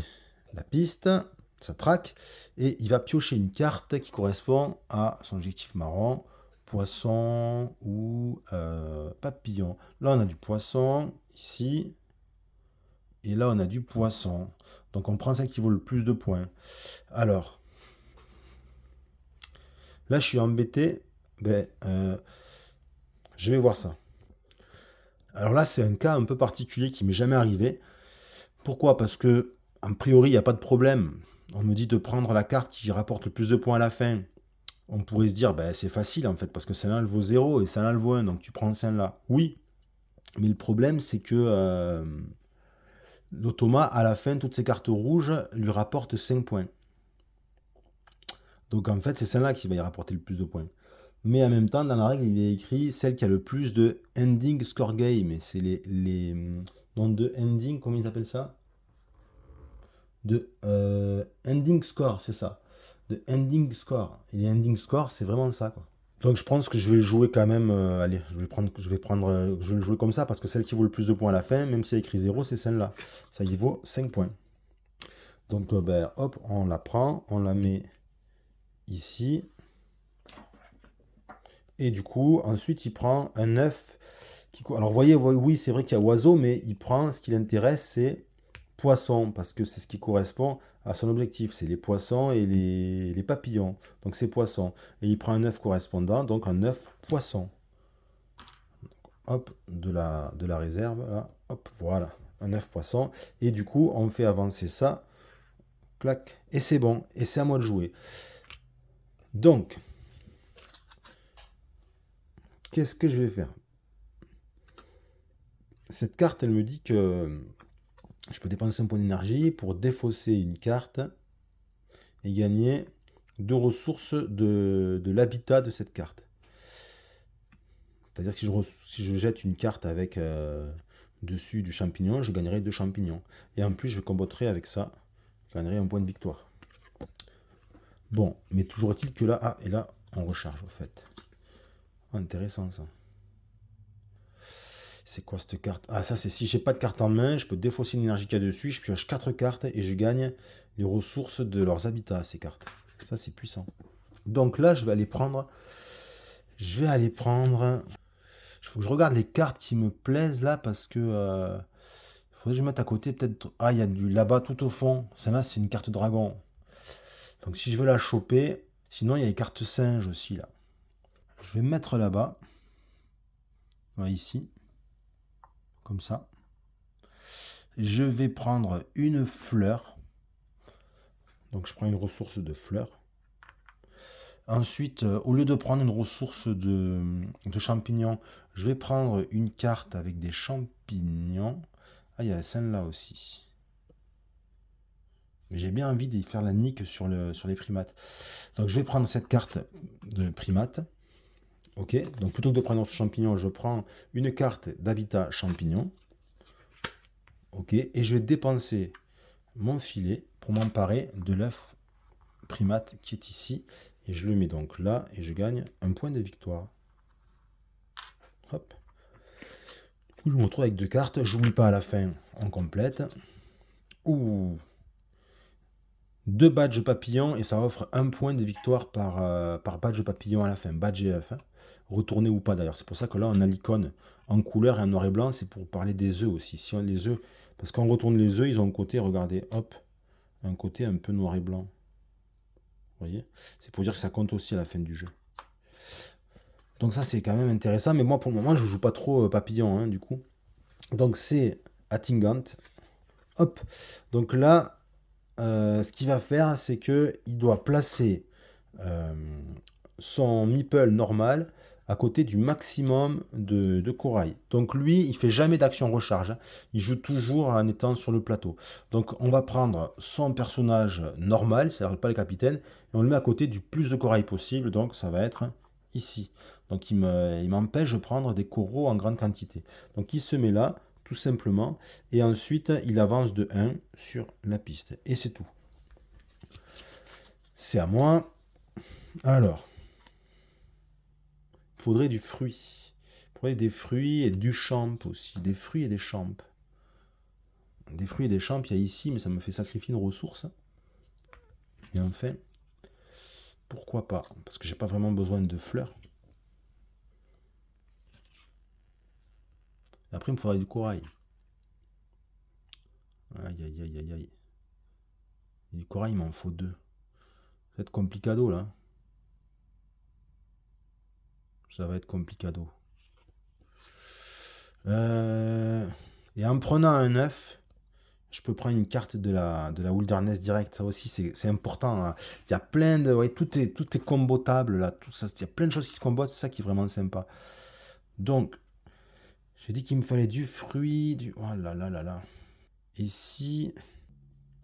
Speaker 1: la piste, sa traque, et il va piocher une carte qui correspond à son objectif marron, poisson ou papillon. Là on a du poisson, ici, et là on a du poisson. Donc on prend celle qui vaut le plus de points. Alors, là je suis embêté, ben, je vais voir ça. Alors là c'est un cas un peu particulier qui m'est jamais arrivé. Pourquoi? Parce que, a priori, il n'y a pas de problème. On me dit de prendre la carte qui rapporte le plus de points à la fin. On pourrait se dire, ben, c'est facile en fait, parce que celle-là elle vaut 0 et celle-là elle vaut 1, donc tu prends celle-là. Oui, mais le problème c'est que l'automa, à la fin, toutes ces cartes rouges lui rapportent 5 points. Donc en fait, c'est celle-là qui va y rapporter le plus de points. Mais en même temps, dans la règle, il est écrit celle qui a le plus de ending score game. Et c'est les noms de ending, comment ils appellent ça? De ending score, c'est ça. De ending score. Et les ending score, c'est vraiment ça, quoi. Donc je pense que je vais le jouer quand même. Allez, je vais le jouer comme ça parce que celle qui vaut le plus de points à la fin, même si elle écrit 0, c'est celle-là. Ça y vaut 5 points. Donc ben, hop, on la prend, on la met ici. Et du coup, ensuite, il prend un œuf. Alors, vous voyez, oui, c'est vrai qu'il y a oiseau, mais il prend, ce qui l'intéresse, c'est poisson, parce que c'est ce qui correspond à son objectif. C'est les poissons et les papillons. Donc, c'est poisson. Et il prend un œuf correspondant, donc un œuf poisson. Hop, de la réserve, là. Hop, voilà, un œuf poisson. Et du coup, on fait avancer ça. Clac. Et c'est bon. Et c'est à moi de jouer. Donc, qu'est-ce que je vais faire? Cette carte, elle me dit que je peux dépenser un point d'énergie pour défausser une carte et gagner 2 ressources de l'habitat de cette carte. C'est-à-dire que si je jette une carte avec dessus du champignon, je gagnerai 2 champignons. Et en plus, je comboterai avec ça, je gagnerai un point de victoire. Bon, mais toujours est-il que là, ah, et là, on recharge, au fait. Ah, intéressant, ça. C'est quoi cette carte? Ah, ça, c'est si j'ai pas de carte en main, je peux défausser une énergie qu'il y a dessus, je pioche 4 cartes et je gagne les ressources de leurs habitats, ces cartes. Ça, c'est puissant. Donc là, je vais aller prendre. Je vais aller prendre. Il faut que je regarde les cartes qui me plaisent là parce que. Faudrait que je mette à côté peut-être. Ah, il y a du là-bas tout au fond. Celle-là, c'est une carte dragon. Donc si je veux la choper. Sinon, il y a les cartes singes aussi là. Je vais me mettre là-bas. Ouais, ici. Comme ça. Je vais prendre une fleur. Donc je prends une ressource de fleur. Ensuite, au lieu de prendre une ressource de champignons, je vais prendre une carte avec des champignons. Ah, il y a celle-là aussi. Mais j'ai bien envie d'y faire la nique sur les primates. Donc je vais prendre cette carte de primate. Ok, donc plutôt que de prendre un champignon, je prends une carte d'habitat champignon. Ok, et je vais dépenser mon filet pour m'emparer de l'œuf primate qui est ici. Et je le mets donc là et je gagne un point de victoire. Hop. Du coup, je me retrouve avec 2 cartes. J'oublie pas à la fin, on complète. Ouh. 2 badges papillons et ça offre un point de victoire par badge papillon à la fin. Badge et œuf. Hein. Retourné ou pas d'ailleurs. C'est pour ça que là, on a l'icône en couleur et en noir et blanc. C'est pour parler des œufs aussi. Si on les œufs, parce qu'on retourne les œufs, ils ont un côté, regardez, hop, un côté un peu noir et blanc. Vous voyez? C'est pour dire que ça compte aussi à la fin du jeu. Donc ça, c'est quand même intéressant. Mais moi, pour le moment, je joue pas trop papillon, hein, du coup. Donc c'est Attingant. Hop. Donc là, ce qu'il va faire, c'est que il doit placer euh, son meeple normal à côté du maximum de corail. Donc lui, il fait jamais d'action recharge, hein. Il joue toujours en étant sur le plateau. Donc on va prendre son personnage normal, c'est-à-dire pas le capitaine, et on le met à côté du plus de corail possible, donc ça va être ici. Donc il m'empêche de prendre des coraux en grande quantité. Donc il se met là, tout simplement, et ensuite il avance de 1 sur la piste. Et c'est tout. C'est à moi. Alors, il faudrait du fruit. Il faudrait des fruits et du champ aussi. Des fruits et des champs. Des fruits et des champs, il y a ici, mais ça me fait sacrifier une ressource. Et enfin, pourquoi pas? Parce que j'ai pas vraiment besoin de fleurs. Et après, il me faudrait du corail. Aïe, aïe, aïe, aïe, aïe. Et du corail, il m'en faut 2. Ça va être complicado, là. Ça va être complicado. Et en prenant un œuf, je peux prendre une carte de la Wilderness Direct. Ça aussi, c'est important, hein. Il y a plein de... Ouais, tout est combotable, là. Tout ça, il y a plein de choses qui se combotent. C'est ça qui est vraiment sympa. Donc, j'ai dit qu'il me fallait du fruit, du... Oh là là là là. Et si...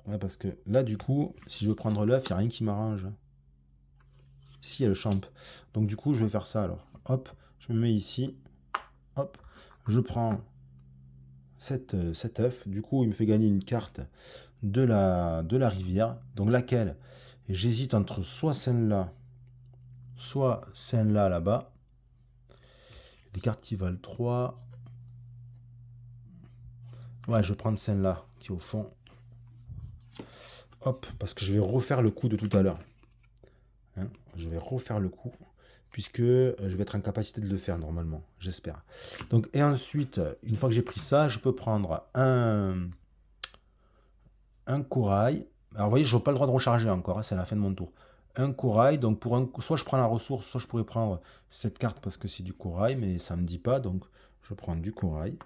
Speaker 1: Ouais, parce que là, du coup, si je veux prendre l'œuf, il n'y a rien qui m'arrange. Si, il y a le champ. Donc, du coup, je vais faire ça, alors. Hop, je me mets ici. Hop, je prends cet œuf. Du coup, il me fait gagner une carte de la rivière. Donc, laquelle? J'hésite entre soit celle-là, soit celle-là, là-bas. Des cartes qui valent 3. Ouais, je vais prendre celle-là, qui est au fond. Hop, parce que je vais refaire le coup de tout à l'heure. Hein, je vais refaire le coup, puisque je vais être en capacité de le faire normalement, j'espère. Donc, et ensuite, une fois que j'ai pris ça, je peux prendre un corail. Alors, vous voyez, je n'ai pas le droit de recharger encore, hein, c'est à la fin de mon tour. Un corail, donc soit je prends la ressource, soit je pourrais prendre cette carte parce que c'est du corail, mais ça ne me dit pas, donc je prends du corail.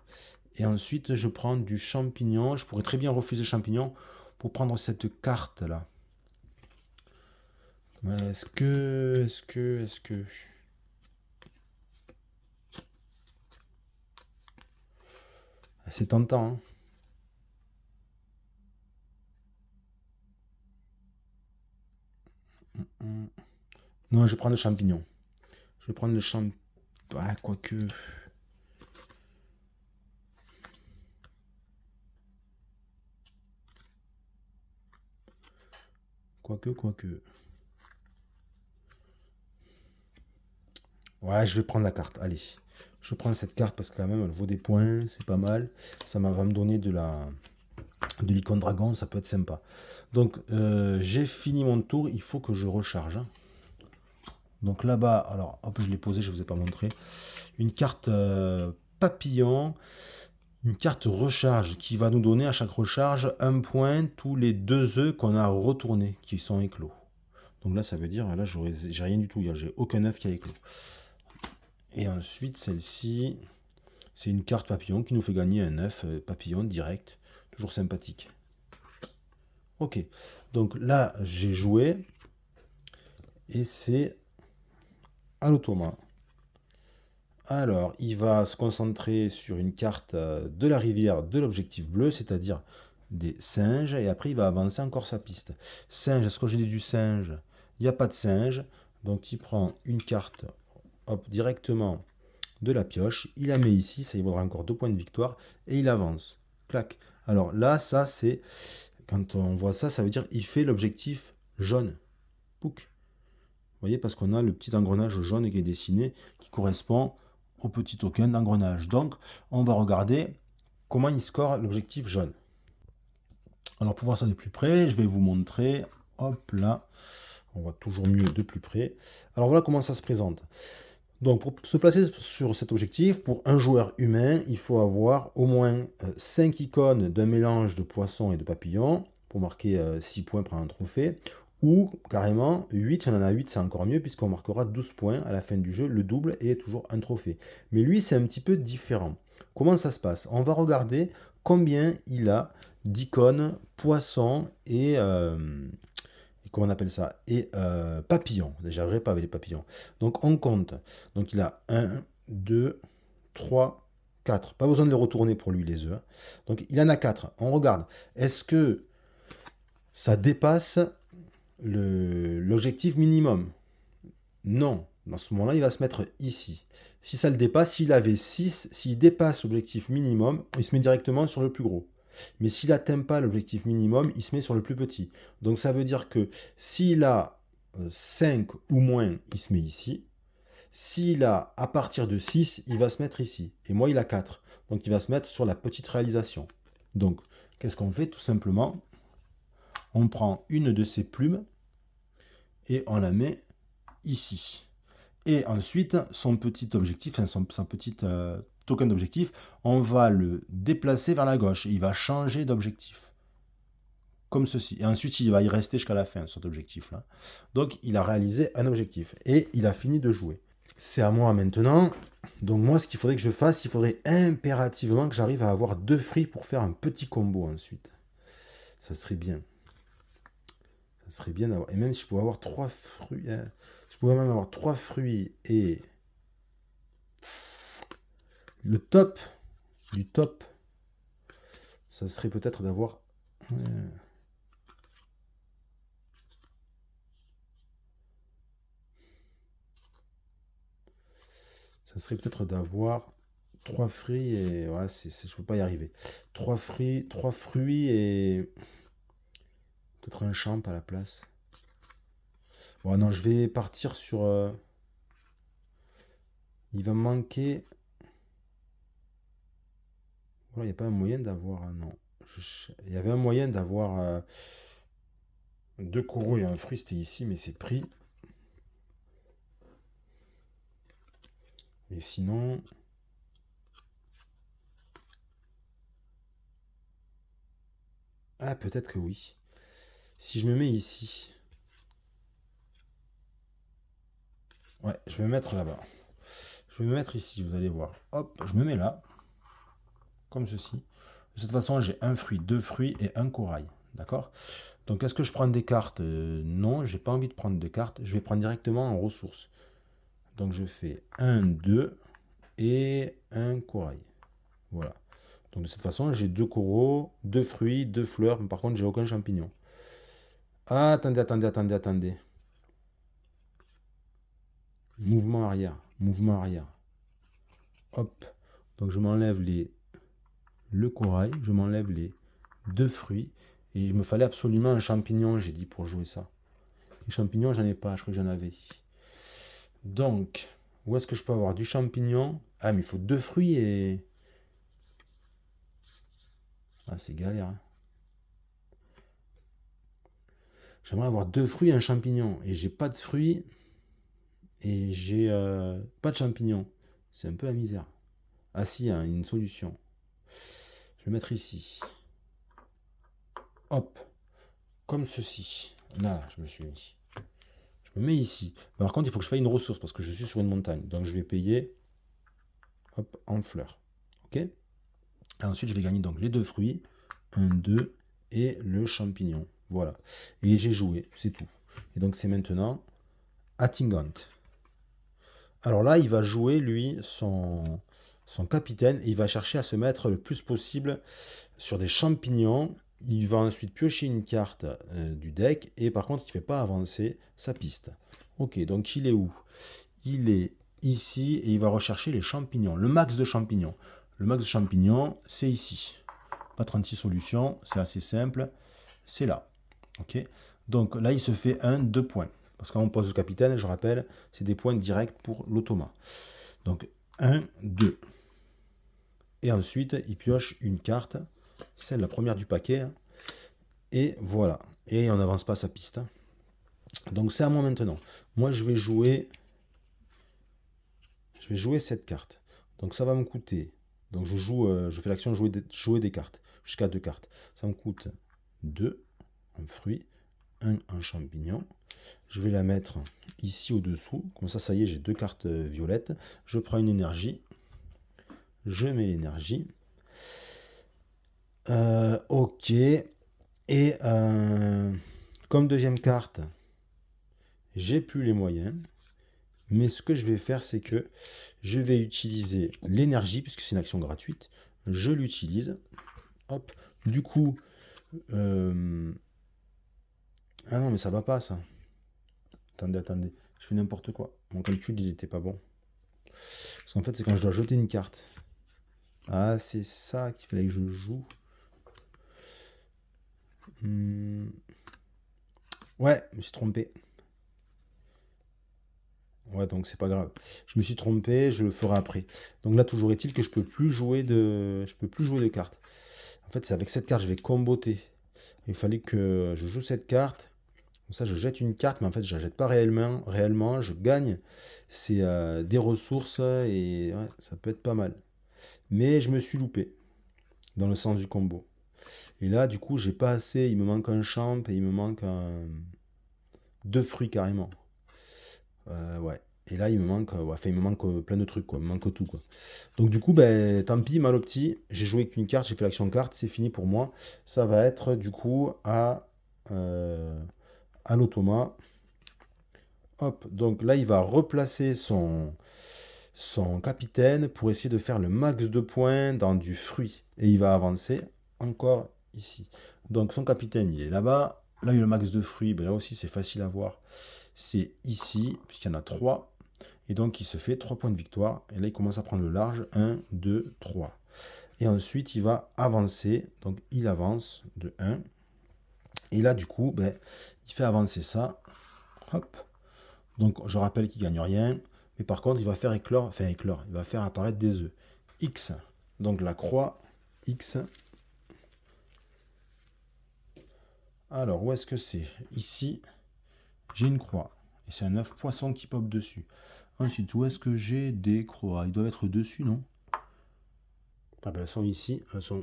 Speaker 1: Et ensuite, je prends du champignon. Je pourrais très bien refuser champignon pour prendre cette carte-là. Est-ce que... C'est tentant, hein. Non, je vais prendre le champignon. Je vais prendre le champignon. Ah, quoique... Quoique. Ouais, je vais prendre la carte. Allez. Je prends cette carte parce que quand même, elle vaut des points. C'est pas mal. Ça va me donner de l'icône dragon. Ça peut être sympa. Donc, j'ai fini mon tour. Il faut que je recharge, hein. Donc là-bas, alors, hop, je l'ai posé, je ne vous ai pas montré. Une carte papillon. Une carte recharge qui va nous donner à chaque recharge un point tous les 2 œufs qu'on a retournés, qui sont éclos. Donc là, ça veut dire, là, j'ai rien du tout, j'ai aucun œuf qui a éclos. Et ensuite, celle-ci, c'est une carte papillon qui nous fait gagner un œuf papillon direct. Toujours sympathique. Ok, donc là, j'ai joué. Et c'est à l'automat. Alors, il va se concentrer sur une carte de la rivière de l'objectif bleu, c'est-à-dire des singes, et après il va avancer encore sa piste. Singe, est-ce que j'ai du singe? Il n'y a pas de singe, donc il prend une carte, hop, directement de la pioche, il la met ici, ça lui vaudra encore 2 points de victoire, et il avance. Clac. Alors là, ça c'est, quand on voit ça, ça veut dire qu'il fait l'objectif jaune. Pouc. Vous voyez, parce qu'on a le petit engrenage jaune qui est dessiné, qui correspond au petit token d'engrenage. Donc, on va regarder comment il score l'objectif jaune. Alors, pour voir ça de plus près, je vais vous montrer. Hop là, on voit toujours mieux de plus près. Alors, voilà comment ça se présente. Donc, pour se placer sur cet objectif, pour un joueur humain, il faut avoir au moins 5 icônes d'un mélange de poissons et de papillons, pour marquer 6 points pour un trophée. Ou carrément 8, si on en a 8, c'est encore mieux, puisqu'on marquera 12 points à la fin du jeu, le double et toujours un trophée. Mais lui, c'est un petit peu différent. Comment ça se passe? On va regarder combien il a d'icônes, poissons et comment on appelle ça? Et papillons. Déjà, vrai pas avec les papillons. Donc, on compte. Donc, il a un, 2, 3, 4. Pas besoin de les retourner pour lui, les œufs, hein. Donc, il en a 4. On regarde. Est-ce que ça dépasse l'objectif minimum? Non. Dans ce moment-là, il va se mettre ici. Si ça le dépasse, s'il avait 6, s'il dépasse l'objectif minimum, il se met directement sur le plus gros. Mais s'il n'atteint pas l'objectif minimum, il se met sur le plus petit. Donc ça veut dire que s'il a 5 ou moins, il se met ici. S'il a à partir de 6, il va se mettre ici. Et moi, il a 4. Donc il va se mettre sur la petite réalisation. Donc, qu'est-ce qu'on fait? Tout simplement, on prend une de ces plumes et on la met ici. Et ensuite, son petit objectif, enfin son petit token d'objectif, on va le déplacer vers la gauche. Il va changer d'objectif. Comme ceci. Et ensuite, il va y rester jusqu'à la fin, cet objectif-là. Donc, il a réalisé un objectif. Et il a fini de jouer. C'est à moi maintenant. Donc, moi, ce qu'il faudrait que je fasse, il faudrait impérativement que j'arrive à avoir 2 fruits pour faire un petit combo ensuite. Ça serait bien. Ça serait bien d'avoir. Et même si je pouvais avoir 3 fruits. Je pouvais même avoir 3 fruits et le top du top, ça serait peut-être d'avoir. Ça serait peut-être d'avoir 3 fruits et. Ouais, je peux pas y arriver. 3 fruits et. Peut-être un champ à la place. Bon, non, je vais partir sur. Il va me manquer. Voilà, il n'y a pas un moyen d'avoir. Non. Il y avait un moyen d'avoir 2 coraux et un fruit, c'était ici, mais c'est pris. Et sinon. Ah, peut-être que oui. Si je me mets ici. Ouais, je vais me mettre là-bas. Je vais me mettre ici, vous allez voir. Hop, je me mets là. Comme ceci. De cette façon, j'ai un fruit, 2 fruits et un corail. D'accord? Donc, est-ce que je prends des cartes? Non, j'ai pas envie de prendre des cartes. Je vais prendre directement en ressources. Donc, je fais 1, 2 et un corail. Voilà. Donc, de cette façon, j'ai 2 coraux, 2 fruits, 2 fleurs. Mais par contre, j'ai aucun champignon. Ah, attendez, attendez, attendez, attendez. Mouvement arrière. Mouvement arrière. Hop. Donc, je m'enlève le corail. Je m'enlève les 2 fruits. Et il me fallait absolument un champignon, j'ai dit, pour jouer ça. Les champignons, j'en ai pas, je crois que j'en avais. Donc, où est-ce que je peux avoir du champignon? Ah, mais il faut 2 fruits et. Ah, c'est galère, hein. J'aimerais avoir 2 fruits et un champignon. Et j'ai pas de fruits et j'ai pas de champignons. C'est un peu la misère. Ah, si, hein, une solution. Je vais mettre ici. Hop. Comme ceci. Là, je me suis mis. Je me mets ici. Par contre, il faut que je paye une ressource parce que je suis sur une montagne. Donc, je vais payer hop, en fleurs. Ok? Et ensuite, je vais gagner donc les 2 fruits. 1, 2 et le champignon. Voilà. Et j'ai joué, c'est tout. Et donc, c'est maintenant Attingant. Alors là, il va jouer, lui, son capitaine, et il va chercher à se mettre le plus possible sur des champignons. Il va ensuite piocher une carte du deck, et par contre, il ne fait pas avancer sa piste. Ok, donc il est où? Il est ici, et il va rechercher les champignons, le max de champignons. Le max de champignons, c'est ici. Pas 36 solutions, c'est assez simple, c'est là. Ok. Donc là, il se fait 2 points. Parce qu'on pose le capitaine, je rappelle, c'est des points directs pour l'automa. Donc 1, 2. Et ensuite, il pioche une carte, celle la première du paquet. Et voilà. Et on n'avance pas sa piste. Donc c'est à moi maintenant. Moi, je vais jouer cette carte. Donc ça va me coûter. Donc je fais l'action jouer des cartes. Jusqu'à 2 cartes. Ça me coûte 2 en fruits, 1 en champignon. Je vais la mettre ici au-dessous. Comme ça y est, j'ai 2 cartes violettes. Je prends une énergie. Je mets l'énergie. Ok. Et comme deuxième carte, j'ai plus les moyens. Mais ce que je vais faire, c'est que je vais utiliser l'énergie, puisque c'est une action gratuite. Je l'utilise. Hop. Du coup. Ah non, mais ça va pas, ça. Attendez, attendez. Je fais n'importe quoi. Mon calcul, il était pas bon. Parce qu'en fait, c'est quand je dois jeter une carte. Ah, c'est ça qu'il fallait que je joue. Ouais, je me suis trompé. Ouais, donc c'est pas grave. Je me suis trompé, je le ferai après. Donc là, toujours est-il que je peux plus jouer de cartes. En fait, c'est avec cette carte, je vais comboter. Il fallait que je joue cette carte. Comme ça, je jette une carte, mais en fait, je la jette pas réellement. Je gagne. C'est des ressources et ouais, ça peut être pas mal. Mais je me suis loupé dans le sens du combo. Et là, du coup, j'ai pas assez. Il me manque un champ et il me manque deux fruits carrément. Ouais. Et là, il me manque, ouais, enfin, il me manque plein de trucs, quoi. Il me manque tout, quoi. Donc, du coup, ben, tant pis, mal au petit. J'ai joué qu'une carte, j'ai fait l'action carte, c'est fini pour moi. Ça va être, du coup, à l'automa. Hop, donc là, il va replacer son capitaine pour essayer de faire le max de points dans du fruit. Et il va avancer encore ici. Donc, son capitaine, il est là-bas. Là, il y a le max de fruits. Ben, là aussi, c'est facile à voir. C'est ici, puisqu'il y en a 3. Et donc, il se fait 3 points de victoire. Et là, il commence à prendre le large. 1, 2, 3. Et ensuite, il va avancer. Donc, il avance de 1. Et là, du coup, ben, il fait avancer ça. Hop. Donc, je rappelle qu'il ne gagne rien. Mais par contre, il va faire éclore. Il va faire apparaître des œufs. X. Donc, la croix X. Alors, où est-ce que c'est? Ici, j'ai une croix. Et c'est un œuf poisson qui pop dessus. Ensuite, où est-ce que j'ai des croix? Ils doivent être dessus, non? Ah ben, elles sont ici, elles sont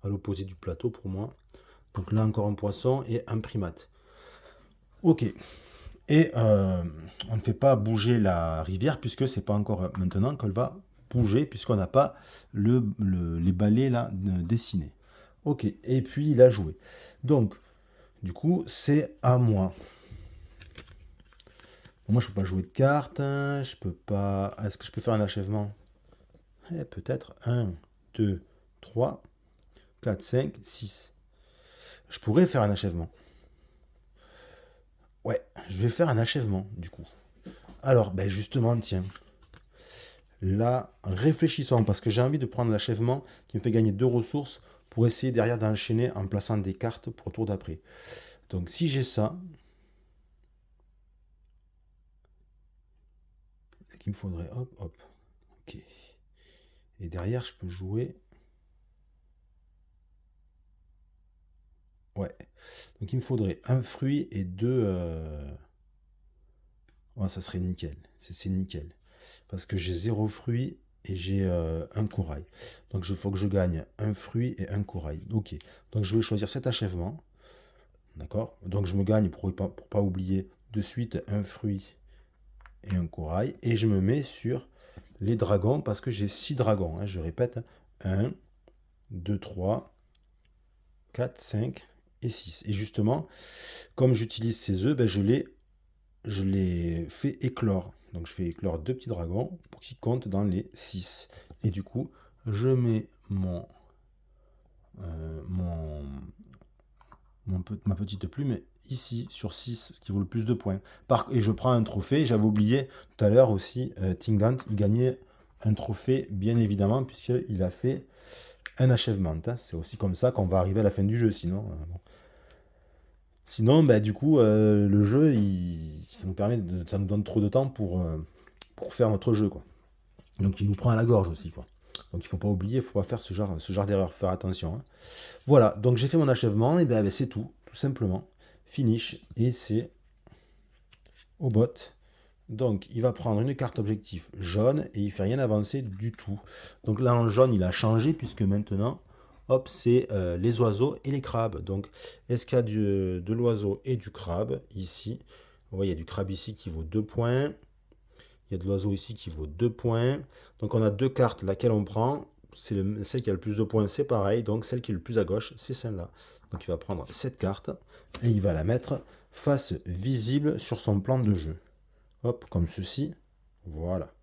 Speaker 1: à l'opposé du plateau pour moi. Donc là encore un poisson et un primate. Ok. Et on ne fait pas bouger la rivière puisque c'est pas encore maintenant qu'elle va bouger puisqu'on n'a pas les balais là dessinés. Ok. Et puis il a joué. Donc du coup c'est à moi. Bon, moi je peux pas jouer de cartes. Hein, je peux pas. Est-ce que je peux faire un achèvement? Peut-être. 1, 2, 3, 4, 5, 6. Je pourrais faire un achèvement. Ouais, je vais faire un achèvement, du coup. Alors, ben justement, tiens. Là, réfléchissons, parce que j'ai envie de prendre l'achèvement qui me fait gagner 2 ressources pour essayer derrière d'enchaîner en plaçant des cartes pour le tour d'après. Donc, si j'ai ça, il me faudrait, hop, hop, ok. Et derrière, je peux jouer, ouais. Donc, il me faudrait un fruit et deux. Ouais, ça serait nickel. C'est nickel. Parce que j'ai 0 fruit et j'ai un corail. Donc il faut que je gagne un fruit et un corail. Ok. Donc je vais choisir cet achèvement. D'accord. Donc je me gagne, pour pas oublier, de suite un fruit et un corail. Et je me mets sur les dragons parce que j'ai 6 dragons. Hein. Je répète. 1, 2, 3, 4, 5 et 6. Et justement, comme j'utilise ces œufs, ben, je les fais éclore. Donc je fais éclore 2 petits dragons pour qu'ils comptent dans les 6. Et du coup, je mets euh, mon, ma petite plume ici sur 6, ce qui vaut le plus de points. Et je prends un trophée. J'avais oublié tout à l'heure aussi, Tingant, il gagnait un trophée, bien évidemment, puisqu'il a fait un achèvement. Hein. C'est aussi comme ça qu'on va arriver à la fin du jeu, sinon. Bon. Sinon, bah, du coup, le jeu, ça nous donne trop de temps pour faire notre jeu, quoi. Donc, il nous prend à la gorge aussi, quoi. Donc, il faut pas oublier, il faut pas faire ce genre d'erreur, faire attention. Hein. Voilà, donc j'ai fait mon achèvement, et ben, c'est tout simplement. Finish, et c'est au bot. Donc, il va prendre une carte objectif jaune, et il fait rien avancer du tout. Donc là, en jaune, il a changé, puisque maintenant, hop, c'est les oiseaux et les crabes. Donc, est-ce qu'il y a de l'oiseau et du crabe ici? Vous voyez, il y a du crabe ici qui vaut 2 points. Il y a de l'oiseau ici qui vaut 2 points. Donc, on a 2 cartes, laquelle on prend. celle qui a le plus de points, c'est pareil. Donc celle qui est le plus à gauche, c'est celle-là. Donc il va prendre cette carte et il va la mettre face visible sur son plan de jeu. Hop, comme ceci. Voilà.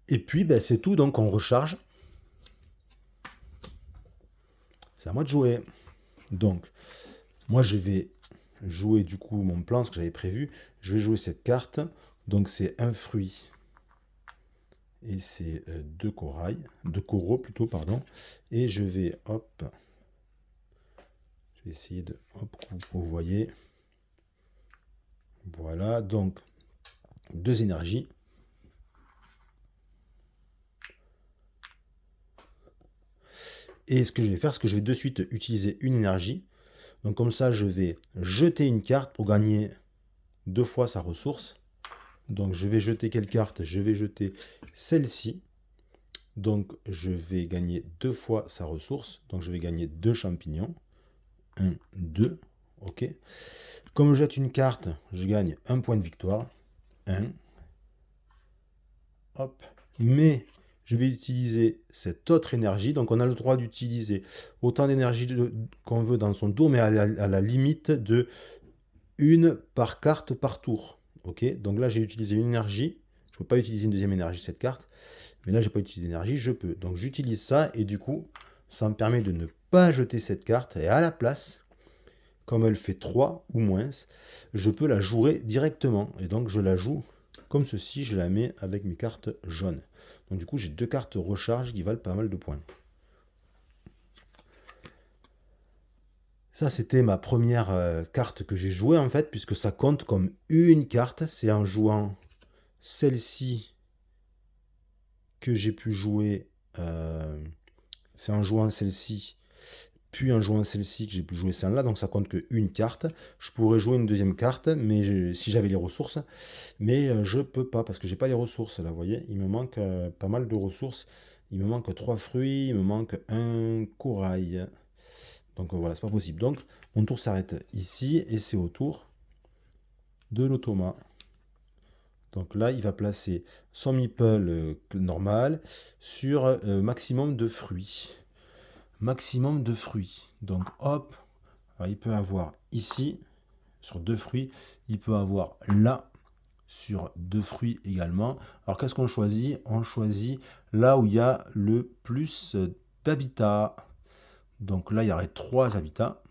Speaker 1: Et puis, ben, c'est tout. Donc on recharge. C'est à moi de jouer. Donc, moi, je vais jouer du coup mon plan, ce que j'avais prévu. Je vais jouer cette carte. Donc, c'est un fruit. Et c'est deux coraux plutôt, pardon. Et je vais, hop, je vais essayer de, hop, vous voyez. Voilà, donc, deux énergies. Et ce que je vais faire, c'est que je vais de suite utiliser une énergie. Donc comme ça, je vais jeter une carte pour gagner 2 fois sa ressource. Donc je vais jeter quelle carte? Je vais jeter celle-ci. Donc je vais gagner 2 fois sa ressource. Donc je vais gagner 2 champignons. 1, 2. OK. Comme je jette une carte, je gagne 1 point de victoire. 1. Hop. Mais je vais utiliser cette autre énergie. Donc on a le droit d'utiliser autant d'énergie qu'on veut dans son tour, mais à la limite de une par carte par tour. Ok, donc là j'ai utilisé une énergie. Je ne peux pas utiliser une deuxième énergie cette carte. Mais là j'ai pas utilisé d'énergie, je peux. Donc j'utilise ça et du coup ça me permet de ne pas jeter cette carte. Et à la place, comme elle fait 3 ou moins, je peux la jouer directement. Et donc je la joue comme ceci, je la mets avec mes cartes jaunes. Donc du coup j'ai 2 cartes recharge qui valent pas mal de points. Ça, c'était ma première carte que j'ai jouée, en fait, puisque ça compte comme une carte. C'est en jouant celle-ci que j'ai pu jouer. C'est en jouant celle-ci, puis en jouant celle-ci que j'ai pu jouer celle-là. Donc ça compte qu'une carte. Je pourrais jouer une deuxième carte, mais si j'avais les ressources. Mais je peux pas, parce que j'ai pas les ressources, là, vous voyez. Il me manque pas mal de ressources. Il me manque 3 fruits, il me manque un corail. Donc voilà, c'est pas possible. Donc mon tour s'arrête ici et c'est au tour de l'automa. Donc là, il va placer son meeple normal sur maximum de fruits. Maximum de fruits. Donc hop, alors, il peut avoir ici sur 2 fruits. Il peut avoir là sur 2 fruits également. Alors qu'est-ce qu'on choisit? On choisit là où il y a le plus d'habitats. Donc là, il y aurait 3 habitats.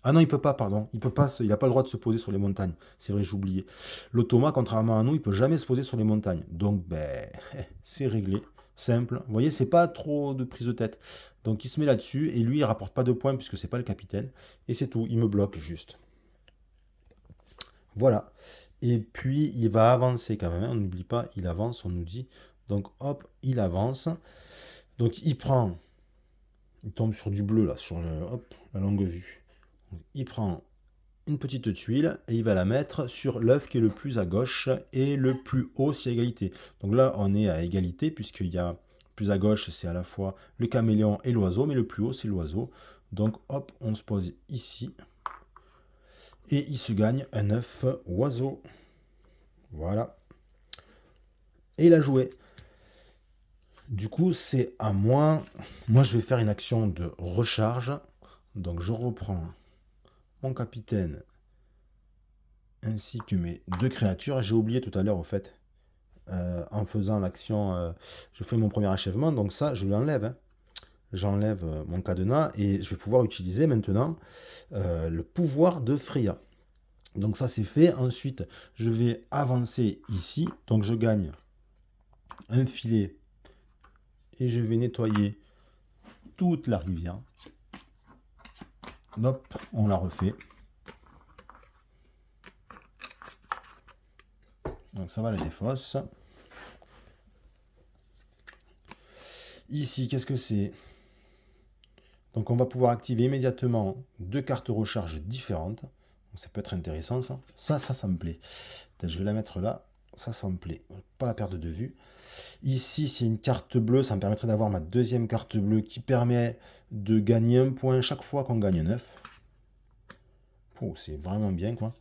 Speaker 1: Ah non, il peut pas, pardon. Il peut pas, il n'a pas le droit de se poser sur les montagnes. C'est vrai, j'ai oublié. L'automa, contrairement à nous, il peut jamais se poser sur les montagnes. Donc, ben, c'est réglé. Simple. Vous voyez, c'est pas trop de prise de tête. Donc, il se met là-dessus et lui, il rapporte pas de points puisque c'est pas le capitaine. Et c'est tout. Il me bloque juste. Voilà. Et puis, il va avancer quand même. On n'oublie pas, il avance, on nous dit. Donc, hop, il avance. Donc, il prend. Il tombe sur du bleu, là, sur hop, la longue vue. Donc, il prend une petite tuile et il va la mettre sur l'œuf qui est le plus à gauche et le plus haut si à égalité. Donc là, on est à égalité puisqu'il y a plus à gauche, c'est à la fois le caméléon et l'oiseau, mais le plus haut, c'est l'oiseau. Donc hop, on se pose ici et il se gagne un œuf oiseau. Voilà. Et il a joué. Du coup, c'est à moi. Moi, je vais faire une action de recharge. Donc je reprends mon capitaine ainsi que mes 2 créatures. J'ai oublié tout à l'heure, au fait, en faisant l'action, je fais mon premier achèvement, donc ça, je l'enlève. Hein. J'enlève mon cadenas et je vais pouvoir utiliser maintenant le pouvoir de Freya. Donc ça, c'est fait. Ensuite, je vais avancer ici. Donc je gagne un filet et je vais nettoyer toute la rivière. Hop, on la refait. Donc ça va la défausse. Ici, qu'est-ce que c'est? Donc on va pouvoir activer immédiatement 2 cartes recharge différentes. Donc, ça peut être intéressant ça. Ça me plaît. Je vais la mettre là. Ça me plaît. Pas la perte de vue. Ici, c'est une carte bleue. Ça me permettrait d'avoir ma deuxième carte bleue qui permet de gagner un point chaque fois qu'on gagne un œuf. Oh, c'est vraiment bien quoi.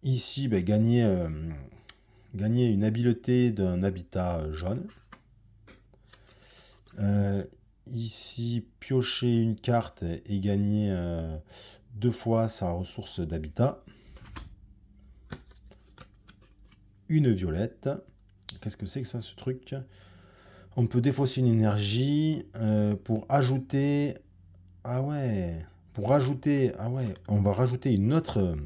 Speaker 1: Ici, ben, gagner gagner une habileté d'un habitat jaune. Ici, piocher une carte et gagner 2 fois sa ressource d'habitat. Une violette. Qu'est-ce que c'est que ça, ce truc? On peut défausser une énergie pour ajouter... Ah ouais, on va rajouter une autre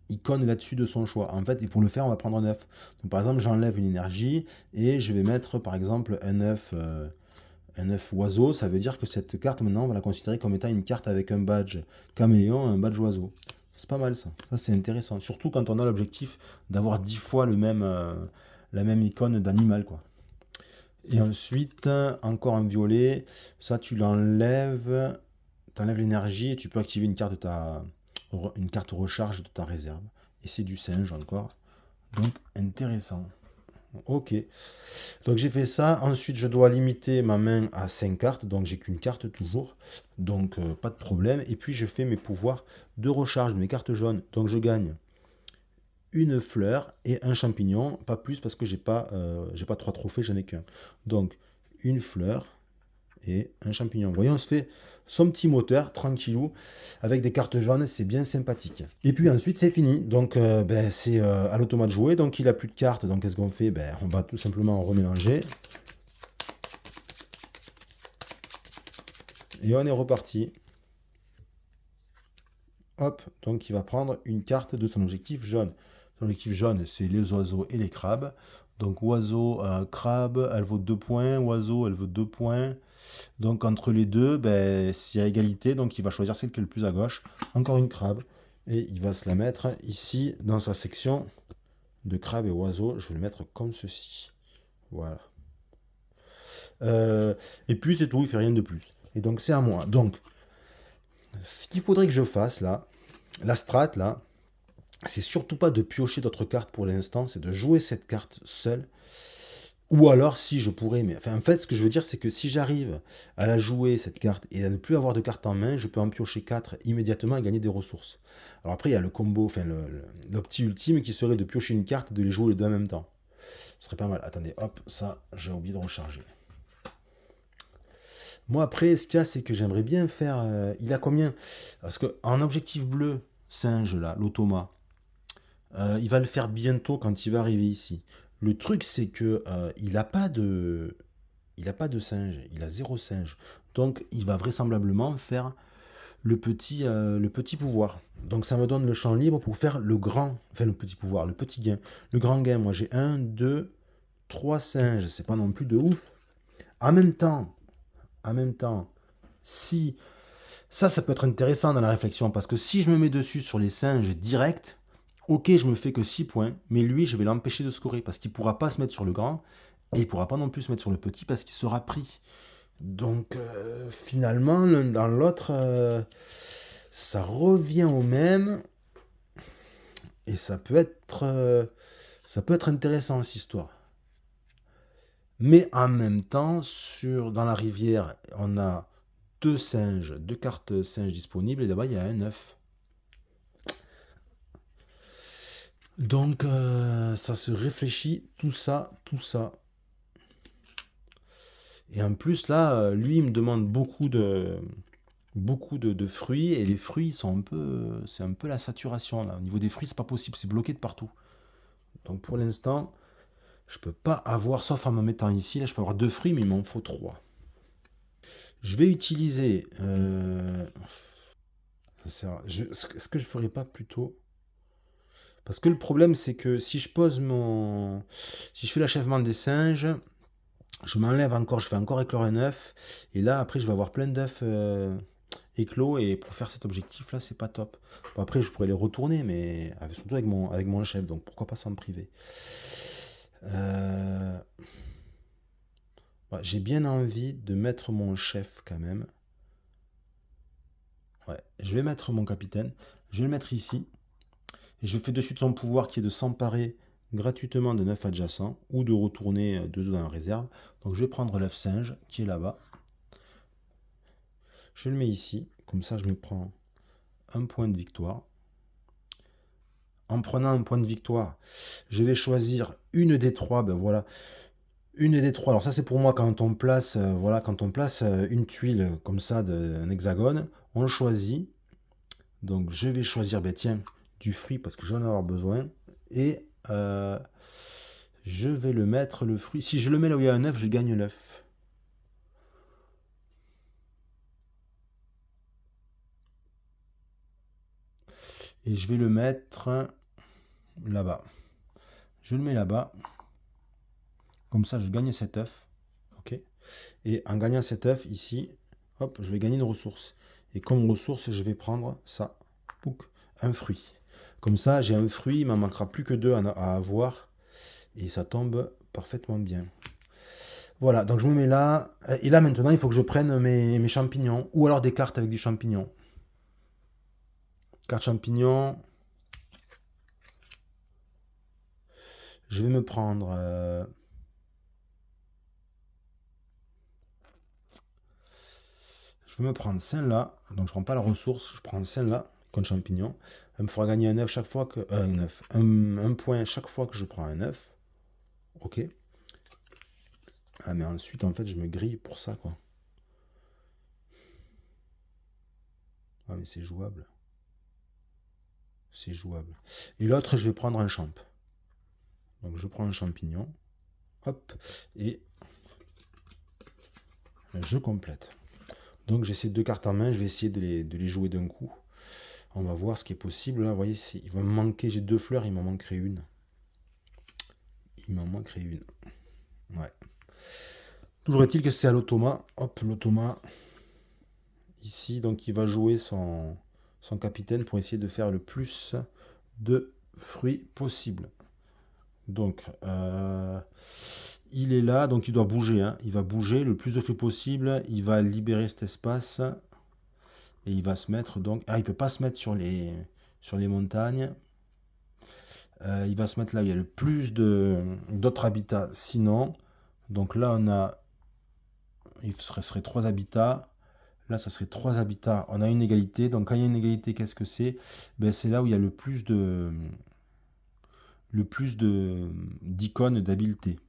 Speaker 1: icône là-dessus de son choix. En fait, et pour le faire, on va prendre un œuf. Donc, par exemple, j'enlève une énergie et je vais mettre, par exemple, un œuf oiseau. Ça veut dire que cette carte, maintenant, on va la considérer comme étant une carte avec un badge caméléon et un badge oiseau. C'est pas mal, ça. Ça, c'est intéressant. Surtout quand on a l'objectif d'avoir 10 fois la même icône d'animal, quoi. Et ensuite, encore un violet. Ça, tu l'enlèves. T'enlèves l'énergie et tu peux activer une carte recharge de ta réserve. Et c'est du singe encore. Donc intéressant. Ok. Donc j'ai fait ça. Ensuite, je dois limiter ma main à 5 cartes. Donc j'ai qu'une carte toujours. Donc pas de problème. Et puis je fais mes pouvoirs de recharge de mes cartes jaunes. Donc je gagne une fleur et un champignon. Pas plus parce que j'ai pas 3 trophées, j'en ai qu'un. Donc une fleur et un champignon. Vous voyez, on se fait son petit moteur, tranquillou, avec des cartes jaunes, c'est bien sympathique. Et puis ensuite, c'est fini. Donc, c'est à l'automate de jouer. Donc, il a plus de cartes. Donc, qu'est-ce qu'on fait? On va tout simplement remélanger. Et on est reparti. Hop, donc il va prendre une carte de son objectif jaune. Son objectif jaune, c'est les oiseaux et les crabes. Donc, oiseau, crabe, elle vaut 2 points. Oiseau, elle vaut 2 points. Donc entre les deux, s'il y a égalité, donc il va choisir celle qui est le plus à gauche. Encore une crabe. Et il va se la mettre ici dans sa section de crabe et oiseaux. Je vais le mettre comme ceci. Voilà. Et puis c'est tout, il ne fait rien de plus. Et donc c'est à moi. Donc, ce qu'il faudrait que je fasse là, la strat là, c'est surtout pas de piocher d'autres cartes pour l'instant, c'est de jouer cette carte seule. Ou alors, si je pourrais, mais enfin, en fait, ce que je veux dire, c'est que si j'arrive à la jouer, cette carte, et à ne plus avoir de carte en main, je peux en piocher 4 immédiatement et gagner des ressources. Alors après, il y a le combo, enfin, l'opti ultime qui serait de piocher une carte et de les jouer les deux en même temps. Ce serait pas mal. Attendez, hop, ça, j'ai oublié de recharger. Moi, après, ce qu'il y a, c'est que j'aimerais bien faire... il a combien? Parce qu'en objectif bleu, singe, là, l'automa, il va le faire bientôt quand il va arriver ici. Le truc, c'est que il n'a pas de... Il n'a pas de singe, il a 0 singe. Donc il va vraisemblablement faire le petit pouvoir. Donc ça me donne le champ libre pour faire le grand, enfin le petit pouvoir, le petit gain. Le grand gain, moi j'ai 1, 2, 3 singes, c'est pas non plus de ouf. En même temps, en même temps, si... Ça peut être intéressant dans la réflexion, parce que si je me mets dessus sur les singes direct, ok, je me fais que 6 points, mais lui, je vais l'empêcher de scorer, parce qu'il pourra pas se mettre sur le grand, et il pourra pas non plus se mettre sur le petit, parce qu'il sera pris. Donc finalement, l'un dans l'autre, ça revient au même, et ça peut être intéressant, cette histoire. Mais en même temps, dans la rivière, on a 2 singes, 2 cartes singes disponibles, et là-bas, il y a un œuf. Donc, ça se réfléchit, tout ça, tout ça. Et en plus, là, lui, il me demande beaucoup de fruits, et les fruits sont c'est un peu la saturation, là. Au niveau des fruits, c'est pas possible, c'est bloqué de partout. Donc, pour l'instant, je peux pas avoir, sauf en me mettant ici, là, je peux avoir 2 fruits, mais il m'en faut 3. Je vais utiliser... Est-ce que je ferais pas plutôt... Parce que le problème, c'est que si je fais l'achèvement des singes, je m'enlève encore, je fais encore éclore un œuf, et là, après, je vais avoir plein d'œufs éclos, et pour faire cet objectif-là, c'est pas top. Bon, après, je pourrais les retourner, mais surtout avec mon chef, donc pourquoi pas s'en priver. Ouais, j'ai bien envie de mettre mon chef quand même. Ouais, je vais mettre mon capitaine, je vais le mettre ici. Et je fais de suite son pouvoir qui est de s'emparer gratuitement de 9 adjacents ou de retourner 2 œufs dans la réserve. Donc je vais prendre l'œuf singe qui est là-bas. Je le mets ici, comme ça je me prends un point de victoire. en prenant un point de victoire, je vais choisir une des trois, ben voilà, une des trois. Alors ça c'est pour moi quand on place, voilà, quand on place une tuile comme ça d'un hexagone, on choisit. Donc je vais choisir, ben tiens, du fruit parce que je vais en avoir besoin. Et je vais le mettre, le fruit. Si je le mets là où il y a un œuf, je gagne l'œuf. Et je vais le mettre là-bas. Je le mets là-bas. Comme ça, je gagne cet œuf. Ok. Et en gagnant cet œuf ici, hop, je vais gagner une ressource. Et comme ressource, je vais prendre ça. Pouc, un fruit. Comme ça, j'ai un fruit, il m'en manquera plus que deux à avoir. Et ça tombe parfaitement bien. Voilà, donc je me mets là. Et là maintenant, il faut que je prenne mes champignons. Ou alors des cartes avec des champignons. Carte champignons. Je vais me prendre... je vais me prendre celle-là. Donc je prends pas la ressource, je prends celle-là, contre champignon. Elle me fera gagner un œuf chaque fois que... un œuf. Un point chaque fois que je prends un œuf. Ok. Ah mais ensuite, en fait, je me grille pour ça, quoi. Ah mais c'est jouable. C'est jouable. Et l'autre, je vais prendre un champ. Donc je prends un champignon. Hop. Et je complète. Donc j'ai ces deux cartes en main, je vais essayer de les jouer d'un coup. On va voir ce qui est possible. Là, vous voyez, il va me manquer, j'ai deux fleurs, il m'en manquerait une. Il m'en manquerait une. Ouais. Toujours est-il que c'est à l'automa. Hop, l'automa. Ici, donc il va jouer son capitaine pour essayer de faire le plus de fruits possible. Donc, il est là, donc il doit bouger. Hein. Il va bouger le plus de fruits possible. Il va libérer cet espace. Et il va se mettre donc... Ah, il peut pas se mettre sur les montagnes. Il va se mettre là où il y a le plus d'autres habitats. Sinon, donc là on a... Il serait 3 habitats. Là, ça serait 3 habitats. On a une égalité. Donc quand il y a une égalité, qu'est-ce que c'est? Ben, c'est là où il y a le plus d'icônes d'habileté.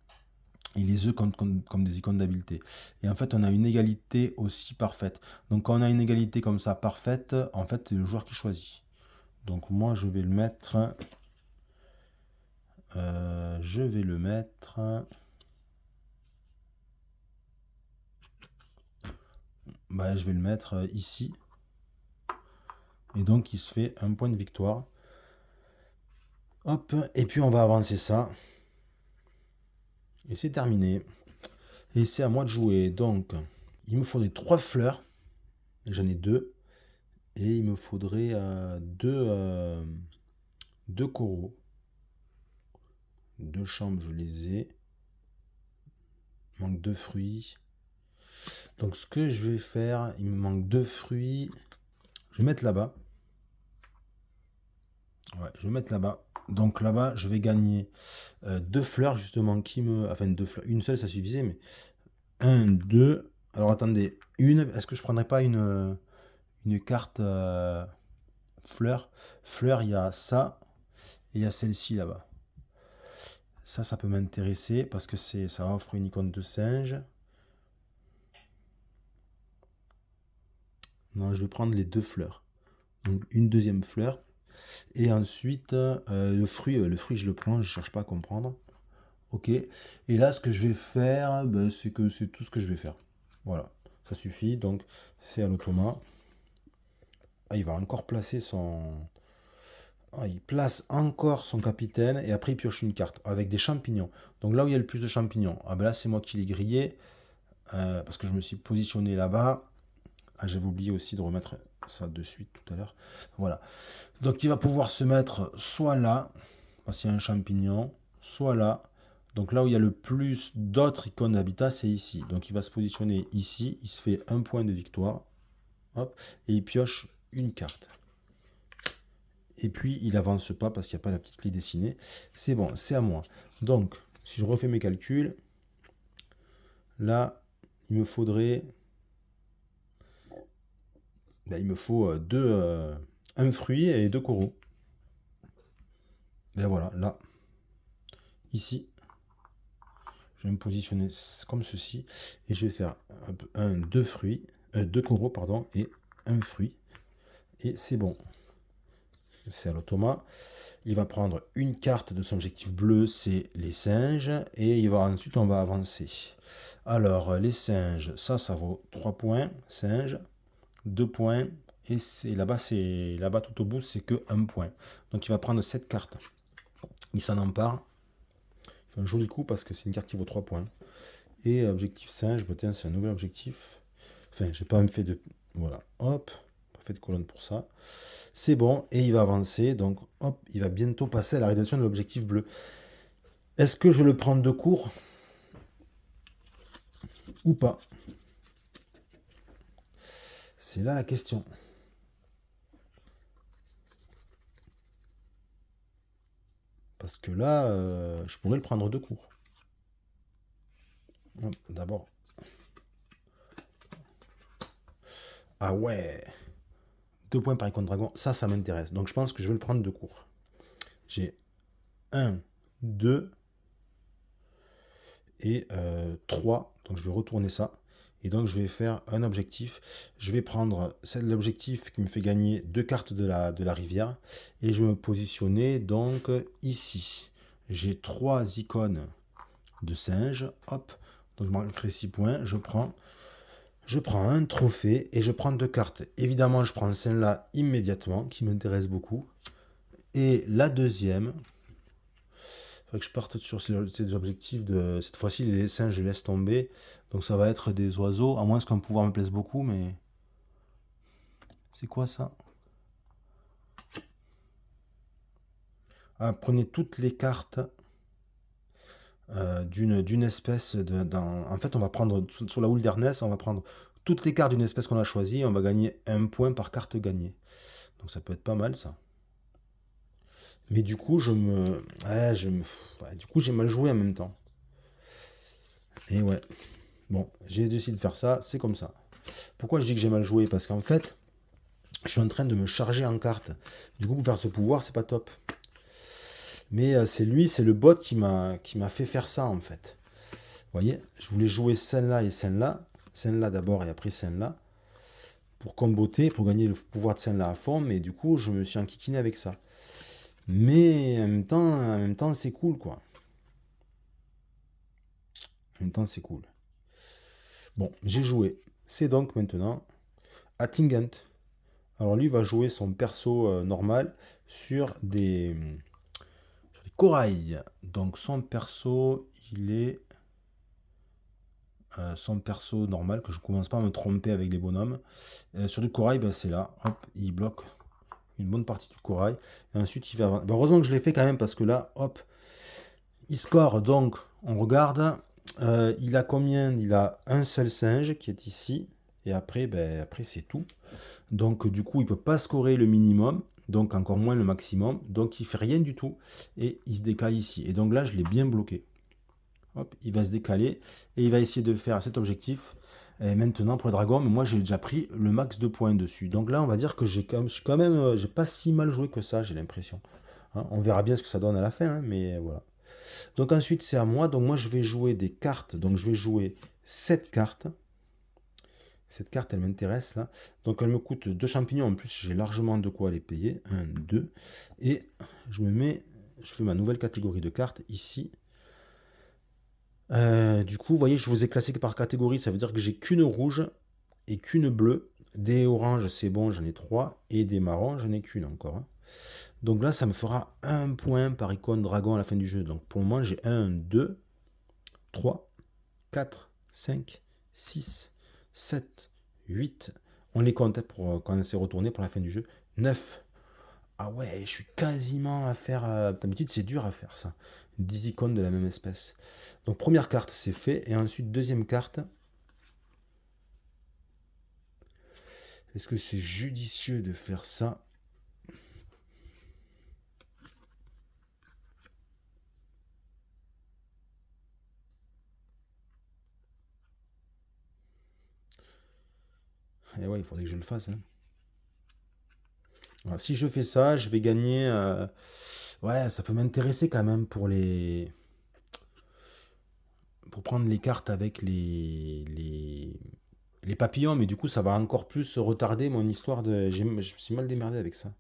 Speaker 1: Et les œufs comme des icônes d'habileté. Et en fait, on a une égalité aussi parfaite. Donc quand on a une égalité comme ça parfaite, en fait, c'est le joueur qui choisit. Donc moi, je vais le mettre... je vais le mettre... Bah, je vais le mettre ici. Et donc, il se fait un point de victoire. Hop, et puis on va avancer ça. Et c'est terminé. Et c'est à moi de jouer. Donc, il me faudrait 3 fleurs. J'en ai 2. Et il me faudrait 2 coraux. 2 chambres, je les ai. Il manque 2 fruits. Donc, ce que je vais faire, il me manque 2 fruits. Je vais mettre là-bas. Ouais, je vais mettre là-bas. Donc là-bas, je vais gagner 2 fleurs, justement, qui me... Enfin, 2 fleurs. Une seule, ça suffisait, mais... 1, 2. Alors, attendez. Est-ce que je prendrais pas une carte fleur? Fleur, il y a ça. Et il y a celle-ci, là-bas. Ça peut m'intéresser, parce que ça offre une icône de singe. Non, je vais prendre les 2 fleurs. Donc, une deuxième fleur. Et ensuite, le fruit, je le prends, je cherche pas à comprendre. Ok. Et là, ce que je vais faire, ben, c'est tout ce que je vais faire. Voilà. Ça suffit. Donc, c'est à l'automa. Ah, il va encore placer son... Ah, il place encore son capitaine et après il pioche une carte avec des champignons. Donc là où il y a le plus de champignons, ah ben là c'est moi qui l'ai grillé parce que je me suis positionné là-bas. Ah, j'avais oublié aussi de remettre ça de suite tout à l'heure. Voilà. Donc il va pouvoir se mettre soit là, parce qu'il y a un champignon, soit là. Donc là où il y a le plus d'autres icônes d'habitat, c'est ici. Donc il va se positionner ici, il se fait un point de victoire. Hop, et il pioche une carte. Et puis il avance pas parce qu'il n'y a pas la petite clé dessinée. C'est bon, c'est à moi. Donc, si je refais mes calculs, là, il me faudrait... Ben, il me faut un fruit et 2 coraux. Ben voilà, là, ici, je vais me positionner comme ceci. Et je vais faire deux fruits, deux coraux, pardon, et un fruit. Et c'est bon. C'est à l'automa. Il va prendre une carte de son objectif bleu, c'est les singes. Et il va ensuite, on va avancer. Alors, les singes, ça vaut 3 points. Singes, 2 points. Et c'est là-bas tout au bout, c'est que 1 point. Donc il va prendre cette carte. Il s'en empare. Il fait un joli coup parce que c'est une carte qui vaut 3 points. Et objectif singe, tiens, c'est un nouvel objectif. Enfin, j'ai pas même fait de... Voilà, hop, pas fait de colonne pour ça. C'est bon, et il va avancer, donc hop, il va bientôt passer à la réalisation de l'objectif bleu. Est-ce que je le prends de court ou pas? C'est là la question. Parce que là, je pourrais le prendre de court. D'abord. Ah ouais, 2 points par icône dragon, ça m'intéresse. Donc je pense que je vais le prendre de court. J'ai 1, 2 et 3. Donc je vais retourner ça. Et donc je vais faire un objectif. Je vais prendre l'objectif qui me fait gagner 2 cartes de la rivière. Et je vais me positionner donc ici. J'ai 3 icônes de singe. Hop. Donc je marquerai 6 points. Je prends un trophée et je prends 2 cartes. Évidemment, je prends celle-là immédiatement, qui m'intéresse beaucoup. Et la deuxième, faut que je parte sur ces objectifs de... Cette fois-ci, les singes, je laisse tomber. Donc ça va être des oiseaux, à moins qu'un pouvoir me plaise beaucoup, mais... C'est quoi ça? Ah, prenez toutes les cartes d'une espèce En fait, on va prendre, sur la Wilderness, on va prendre toutes les cartes d'une espèce qu'on a choisie, et on va gagner 1 point par carte gagnée. Donc ça peut être pas mal, ça. Mais du coup, du coup, j'ai mal joué en même temps. Et ouais. Bon, j'ai décidé de faire ça, c'est comme ça. Pourquoi je dis que j'ai mal joué? Parce qu'en fait, je suis en train de me charger en carte. Du coup, pour faire ce pouvoir, c'est pas top. Mais c'est le bot qui m'a fait faire ça, en fait. Vous voyez, je voulais jouer celle-là et celle-là. Celle-là d'abord et après celle-là. Pour comboter, pour gagner le pouvoir de celle-là à fond. Mais du coup, je me suis enquiquiné avec ça. Mais en même temps, c'est cool, quoi. En même temps, c'est cool. Bon, j'ai joué. C'est donc maintenant Attingent. Alors lui va jouer son perso normal sur des corails. Donc son perso, il est son perso normal, que je commence pas à me tromper avec les bonhommes. Sur du corail, ben, c'est là. Hop, il bloque une bonne partie du corail. Et ensuite, il va... Ben, heureusement que je l'ai fait quand même, parce que là, hop, il score. Donc, on regarde. Il a combien? Il a un seul singe qui est ici. Et après, ben, après c'est tout. Donc du coup, il ne peut pas scorer le minimum, donc encore moins le maximum. Donc il fait rien du tout et il se décale ici. Et donc là, je l'ai bien bloqué. Hop, il va se décaler et il va essayer de faire cet objectif. Et maintenant pour le dragon, mais moi j'ai déjà pris le max de points dessus. Donc là, on va dire que j'ai quand même, j'ai pas si mal joué que ça, j'ai l'impression. Hein, on verra bien ce que ça donne à la fin, hein, mais voilà. Donc ensuite, c'est à moi. Donc moi, je vais jouer des cartes. Donc je vais jouer 7 cartes. Cette carte, elle m'intéresse là. Donc elle me coûte 2 champignons. En plus, j'ai largement de quoi les payer. 1, 2. Et je fais ma nouvelle catégorie de cartes ici. Du coup, vous voyez, je vous ai classé par catégorie. Ça veut dire que j'ai qu'une rouge et qu'une bleue. Des oranges, c'est bon, j'en ai 3. Et des marrons, j'en ai qu'une encore, hein. Donc là, ça me fera 1 point par icône dragon à la fin du jeu. Donc pour le moment, j'ai 1, 2, 3, 4, 5, 6, 7, 8. On les compte pour quand on s'est retourné pour la fin du jeu. 9. Ah ouais, je suis quasiment à faire... D'habitude, c'est dur à faire ça. 10 icônes de la même espèce. Donc première carte, c'est fait. Et ensuite, deuxième carte. Est-ce que c'est judicieux de faire ça? Eh ouais, il faudrait que je le fasse, hein. Alors, si je fais ça, je vais gagner Ouais, ça peut m'intéresser quand même pour prendre les cartes avec les papillons, mais du coup, ça va encore plus retarder mon histoire de. Je me suis mal démerdé avec ça.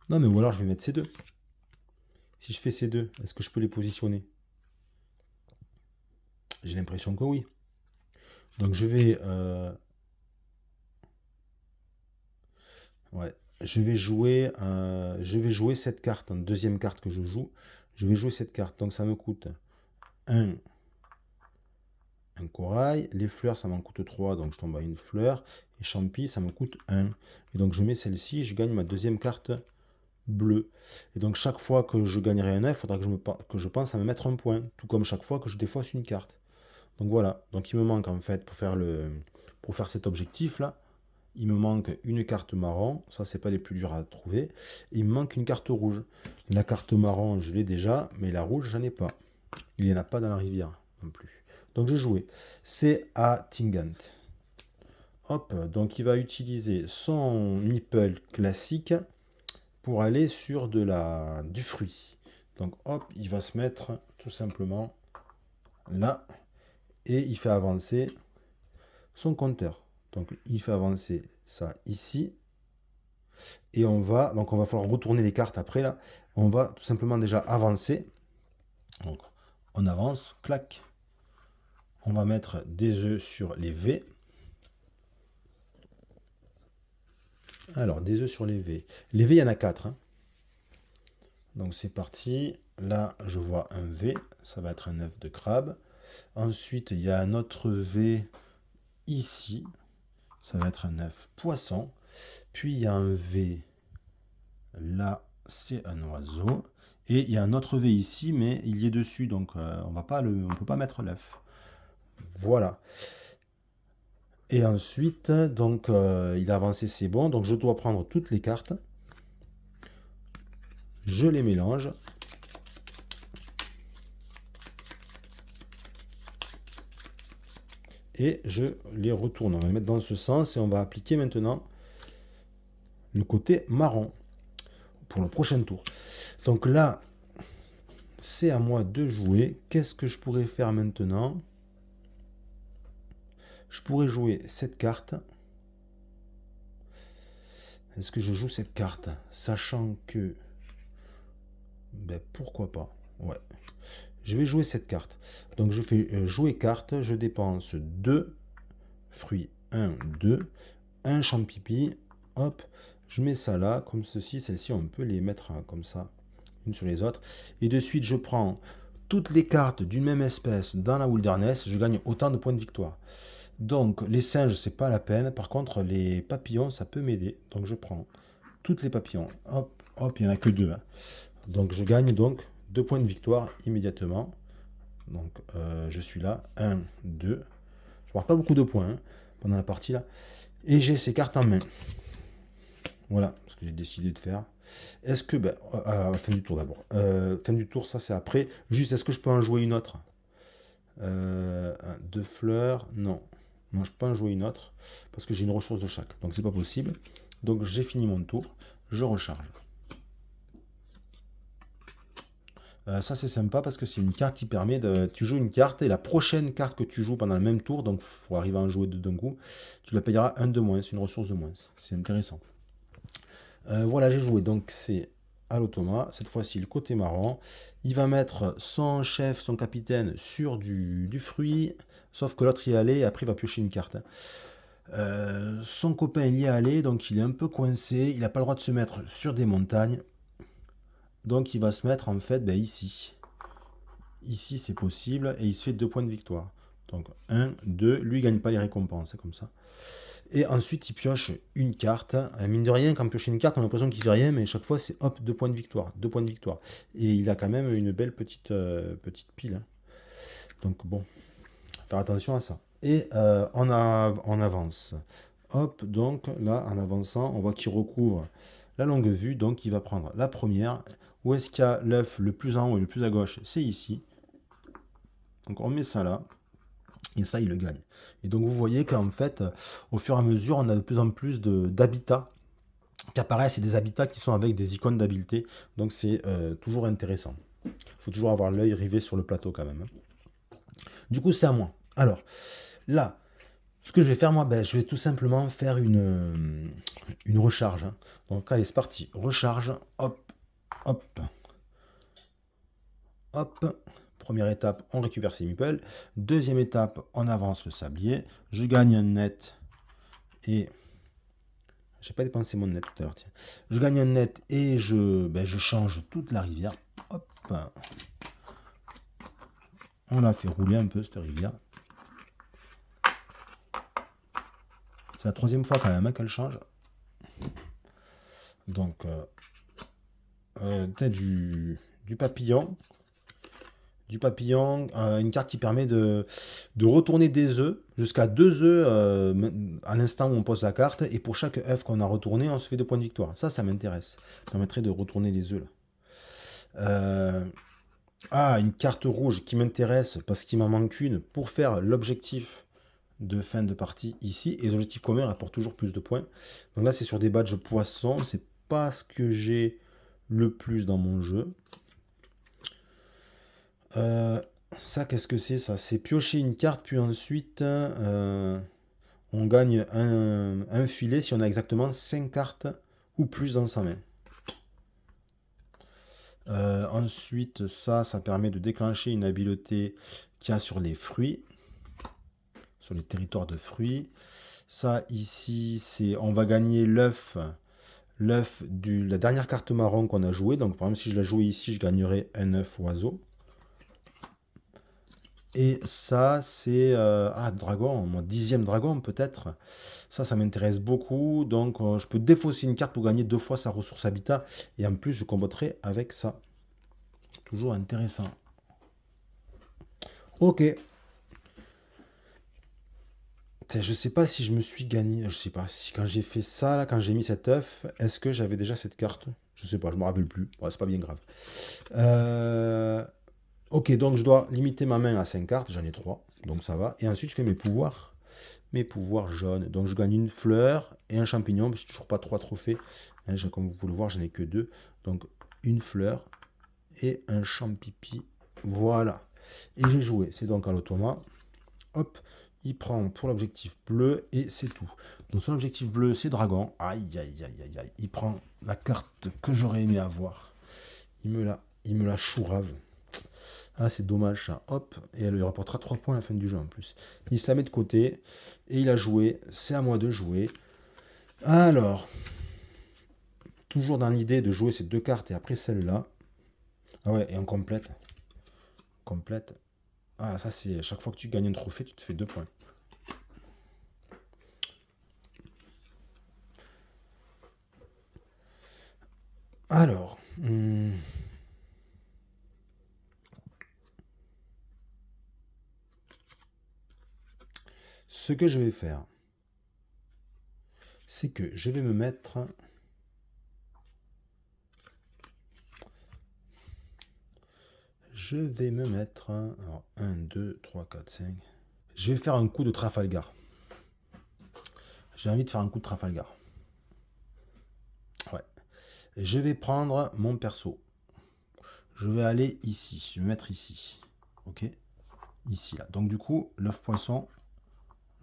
Speaker 1: Non, mais ou alors je vais mettre ces deux. Si je fais ces deux, est-ce que je peux les positionner? J'ai l'impression que oui. Donc ouais, je vais jouer cette carte, en deuxième carte que je joue. Je vais jouer cette carte. Donc ça me coûte un, un corail. Les fleurs, ça m'en coûte 3, donc je tombe à une fleur. Et champi, ça me coûte un. Et donc je mets celle-ci, je gagne ma deuxième carte bleue. Et donc chaque fois que je gagnerai un œuf, il faudra que je pense à me mettre un point. Tout comme chaque fois que je défausse une carte. Donc voilà. Donc il me manque en fait pour faire cet objectif là. Il me manque une carte marron, ça c'est pas les plus durs à trouver. Et il me manque une carte rouge. La carte marron, je l'ai déjà, mais la rouge, j'en ai pas. Il n'y en a pas dans la rivière non plus. Donc j'ai joué. C'est à Tingant. Hop, donc il va utiliser son meeple classique pour aller sur du fruit. Donc hop, il va se mettre tout simplement là et il fait avancer son compteur. Donc il fait avancer ça ici. Et donc on va falloir retourner les cartes après là. On va tout simplement déjà avancer. Donc on avance, clac. On va mettre des œufs sur les V. Alors des œufs sur les V. Les V, il y en a 4. Hein. Donc c'est parti. Là, je vois un V. Ça va être un œuf de crabe. Ensuite, il y a un autre V ici. Ça va être un œuf poisson. Puis il y a un V là, c'est un oiseau. Et il y a un autre V ici, mais il y est dessus, donc on ne peut pas mettre l'œuf. Voilà. Et ensuite, donc il a avancé, c'est bon. Donc je dois prendre toutes les cartes. Je les mélange. Et je les retourne. On va les mettre dans ce sens et on va appliquer maintenant le côté marron pour le prochain tour. Donc là, c'est à moi de jouer. Qu'est-ce que je pourrais faire maintenant? Je pourrais jouer cette carte. Est-ce que je joue cette carte? Sachant que... Ben, pourquoi pas? Ouais. Je vais jouer cette carte. Donc je fais jouer carte. Je dépense 2 fruits. 1, 2. Un champipi. Hop. Je mets ça là, comme ceci. Celles-ci, on peut les mettre comme ça, une sur les autres. Et de suite, je prends toutes les cartes d'une même espèce dans la wilderness. Je gagne autant de points de victoire. Donc les singes, c'est pas la peine. Par contre, les papillons, ça peut m'aider. Donc je prends toutes les papillons. Hop, hop, il n'y en a que 2. Hein. Donc je gagne donc 2 points de victoire immédiatement. Donc je suis là. 1, 2. Je ne marque pas beaucoup de points hein, pendant la partie là. Et j'ai ces cartes en main. Voilà ce que j'ai décidé de faire. Est-ce que... Ben, fin du tour d'abord. Fin du tour, ça c'est après. Juste, est-ce que je peux en jouer une autre 2 fleurs. Non. Non, je peux pas en jouer une autre. Parce que j'ai une ressource de chaque. Donc c'est pas possible. Donc j'ai fini mon tour. Je recharge. Ça c'est sympa parce que c'est une carte qui permet de... Tu joues une carte et la prochaine carte que tu joues pendant le même tour, donc il faut arriver à en jouer deux d'un coup, tu la payeras un de moins, c'est une ressource de moins. C'est intéressant. Voilà, j'ai joué, donc c'est à l'automa, cette fois-ci le côté marron. Il va mettre son chef, son capitaine sur du fruit, sauf que l'autre y est allé et après il va piocher une carte. Son copain il y est allé, donc il est un peu coincé, il n'a pas le droit de se mettre sur des montagnes. Donc il va se mettre en fait ben, ici. Ici c'est possible et il se fait 2 points de victoire. Donc 1, 2, lui il gagne pas les récompenses, c'est comme ça. Et ensuite il pioche une carte. Mine de rien, quand on pioche une carte, on a l'impression qu'il fait rien, mais chaque fois c'est hop, 2 points de victoire. 2 points de victoire. Et il a quand même une belle petite pile. Hein. Donc bon, faire attention à ça. Et on avance. Hop, donc là en avançant, on voit qu'il recouvre la longue vue, donc il va prendre la première. Où est-ce qu'il y a l'œuf le plus en haut et le plus à gauche? C'est ici. Donc on met ça là. Et ça, il le gagne. Et donc, vous voyez qu'en fait, au fur et à mesure, on a de plus en plus d'habitats qui apparaissent et des habitats qui sont avec des icônes d'habileté. Donc, c'est toujours intéressant. Il faut toujours avoir l'œil rivé sur le plateau quand même, hein. Du coup, c'est à moi. Alors, là, ce que je vais faire, moi, ben, je vais tout simplement faire une recharge, hein. Donc, allez, c'est parti. Recharge, hop, hop, hop. Première étape, on récupère ses meeples. Deuxième étape, on avance le sablier. Je gagne un net et... J'ai pas dépensé mon net tout à l'heure, tiens. Je gagne un net et je change toute la rivière. Hop. On la fait rouler un peu, cette rivière. C'est la troisième fois quand même, hein, qu'elle change. Donc, du papillon. Du papillon, une carte qui permet de retourner des œufs, jusqu'à 2 œufs à l'instant où on pose la carte, et pour chaque œuf qu'on a retourné, on se fait 2 points de victoire. Ça m'intéresse. Ça permettrait de retourner les œufs là. Une carte rouge qui m'intéresse parce qu'il m'en manque une pour faire l'objectif de fin de partie ici, et les objectifs communs rapportent toujours plus de points. Donc là, c'est sur des badges poissons, c'est pas ce que j'ai le plus dans mon jeu. Ça, qu'est-ce que c'est ça? C'est piocher une carte, puis ensuite on gagne un filet si on a exactement 5 cartes ou plus dans sa main. Ensuite, ça permet de déclencher une habileté qu'il y a sur les fruits, sur les territoires de fruits. Ça, ici, c'est on va gagner l'œuf de la dernière carte marron qu'on a jouée. Donc, par exemple, si je la jouais ici, je gagnerais un œuf oiseau. Et ça, c'est... dragon, mon 10e dragon peut-être. Ça m'intéresse beaucoup. Donc, je peux défausser une carte pour gagner 2 fois sa ressource habitat. Et en plus, je combattrai avec ça. Toujours intéressant. Ok. Je sais pas si je me suis gagné. Je sais pas si quand j'ai fait ça, là, quand j'ai mis cet œuf, est-ce que j'avais déjà cette carte? Je sais pas, je me rappelle plus. Ouais, c'est pas bien grave. Ok, donc je dois limiter ma main à 5 cartes. J'en ai 3, donc ça va. Et ensuite, je fais mes pouvoirs. Mes pouvoirs jaunes. Donc je gagne une fleur et un champignon. Je n'ai toujours pas 3 trophées. Hein, comme vous pouvez le voir, j'en ai que 2. Donc une fleur et un champipi. Voilà. Et j'ai joué. C'est donc à l'automa. Hop. Il prend pour l'objectif bleu et c'est tout. Donc son objectif bleu, c'est dragon. Aïe, aïe, aïe, aïe, aïe. Il prend la carte que j'aurais aimé avoir. Il me la chourave. Ah, c'est dommage ça. Hop. Et elle lui rapportera 3 points à la fin du jeu en plus. Il se la met de côté. Et il a joué. C'est à moi de jouer. Alors. Toujours dans l'idée de jouer ces 2 cartes et après celle-là. Ah ouais, et on complète. Complète. Ah, ça c'est chaque fois que tu gagnes un trophée, tu te fais 2 points. Alors. Ce que je vais faire, c'est que je vais me mettre... Alors, 1, 2, 3, 4, 5... Je vais faire un coup de Trafalgar. J'ai envie de faire un coup de Trafalgar. Ouais. Je vais prendre mon perso. Je vais aller ici. Je vais me mettre ici. Ok? Ici, là. Donc, du coup, l'œuf poisson,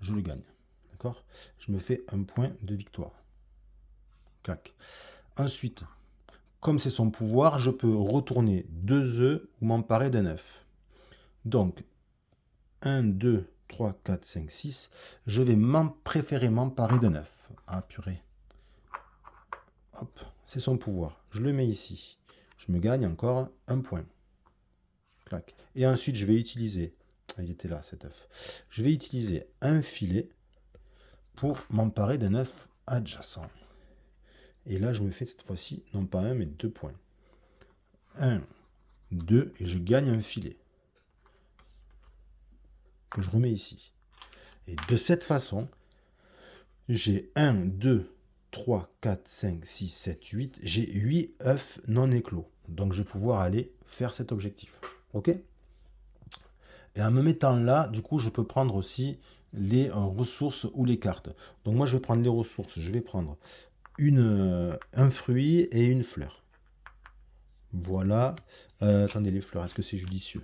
Speaker 1: je le gagne. D'accord? Je me fais un point de victoire. Clac. Ensuite, comme c'est son pouvoir, je peux retourner 2 œufs ou m'emparer d'un œuf. Donc, 1, 2, 3, 4, 5, 6. Je vais préférer m'emparer d'un œuf. Ah, purée. Hop, c'est son pouvoir. Je le mets ici. Je me gagne encore un point. Clac. Et ensuite, je vais utiliser... Ah, il était là, cet œuf. Je vais utiliser un filet pour m'emparer d'un œuf adjacent. Et là, je me fais cette fois-ci, non pas 1, mais 2 points. 1, 2, et je gagne un filet. Que je remets ici. Et de cette façon, j'ai 1, 2, 3, 4, 5, 6, 7, 8. J'ai 8 œufs non éclos. Donc, je vais pouvoir aller faire cet objectif. Ok? Et en me mettant là, du coup, je peux prendre aussi les ressources ou les cartes. Donc moi, je vais prendre les ressources. Je vais prendre un fruit et une fleur. Voilà. Attendez, les fleurs, est-ce que c'est judicieux?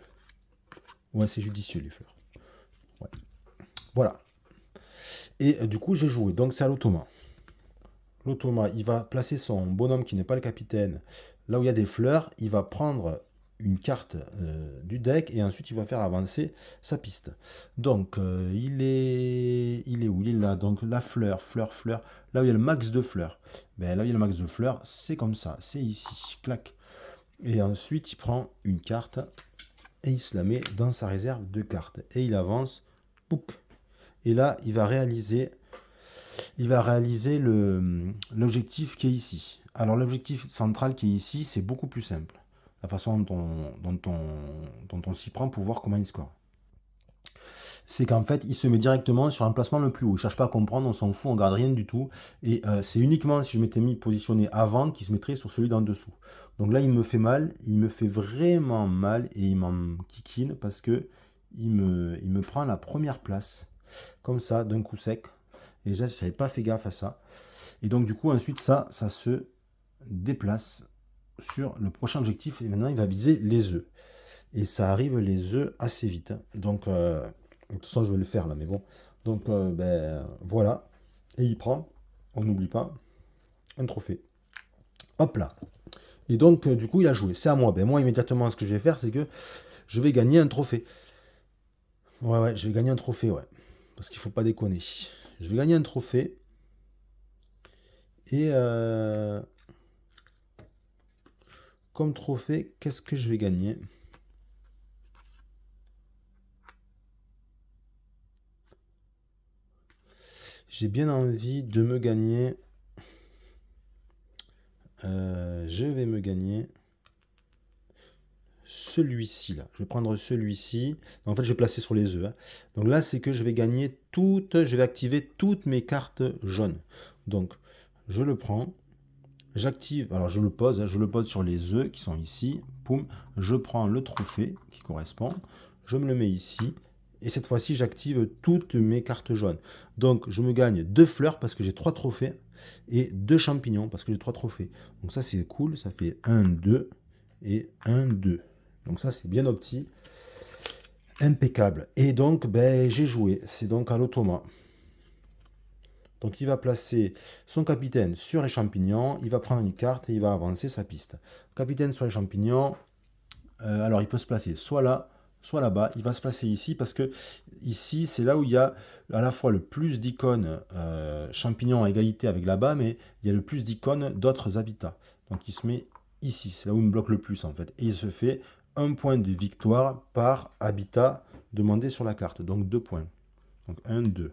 Speaker 1: Ouais, c'est judicieux, les fleurs. Ouais. Voilà. Et du coup, j'ai joué. Donc c'est à l'automa. L'automa, il va placer son bonhomme qui n'est pas le capitaine là où il y a des fleurs. Il va prendre une carte du deck et ensuite il va faire avancer sa piste. Donc il est où? Il est là. Donc la fleur, fleur, fleur. Là où il y a le max de fleurs. Ben, là où il y a le max de fleurs, c'est comme ça. C'est ici. Clac. Et ensuite il prend une carte et il se la met dans sa réserve de cartes. Et il avance. Poup. Et là, il va réaliser l'objectif qui est ici. Alors l'objectif central qui est ici, c'est beaucoup plus simple. La façon dont on s'y prend pour voir comment il score. C'est qu'en fait, il se met directement sur l'emplacement le plus haut. Il ne cherche pas à comprendre, on s'en fout, on ne garde rien du tout. Et c'est uniquement si je m'étais mis positionné avant qu'il se mettrait sur celui d'en dessous. Donc là, il me fait mal, il me fait vraiment mal et il m'en kikine parce que il me prend la première place, comme ça, d'un coup sec. Et déjà, je n'avais pas fait gaffe à ça. Et donc, du coup, ensuite, ça se déplace sur le prochain objectif. Et maintenant, il va viser les œufs. Et ça arrive les œufs assez vite, hein. Donc, de toute façon, je vais le faire là, mais bon. Donc, ben, voilà. Et il prend, on n'oublie pas, un trophée. Hop là. Et donc, du coup, il a joué. C'est à moi. Ben, moi, immédiatement, ce que je vais faire, c'est que je vais gagner un trophée. Ouais, ouais, je vais gagner un trophée, ouais. Parce qu'il faut pas déconner. Je vais gagner un trophée. Et comme trophée, qu'est-ce que je vais gagner? J'ai bien envie de me gagner. Je vais me gagner celui-ci là. Je vais prendre celui-ci. En fait, je vais placer sur les œufs, hein. Donc là, c'est que je vais gagner je vais activer toutes mes cartes jaunes. Donc, je le prends. J'active, alors je le pose, hein, je le pose sur les œufs qui sont ici. Poum, je prends le trophée qui correspond. Je me le mets ici. Et cette fois-ci, j'active toutes mes cartes jaunes. Donc, je me gagne 2 fleurs parce que j'ai 3 trophées. Et 2 champignons parce que j'ai 3 trophées. Donc ça, c'est cool. Ça fait 1, 2 et 1, 2. Donc ça, c'est bien opti. Impeccable. Et donc, ben, j'ai joué. C'est donc à l'automa. Donc il va placer son capitaine sur les champignons, il va prendre une carte et il va avancer sa piste. Capitaine sur les champignons, alors il peut se placer soit là, soit là-bas. Il va se placer ici parce que ici c'est là où il y a à la fois le plus d'icônes champignons à égalité avec là-bas, mais il y a le plus d'icônes d'autres habitats. Donc il se met ici, c'est là où il me bloque le plus en fait. Et il se fait un point de victoire par habitat demandé sur la carte, donc 2 points. Donc 1, 2.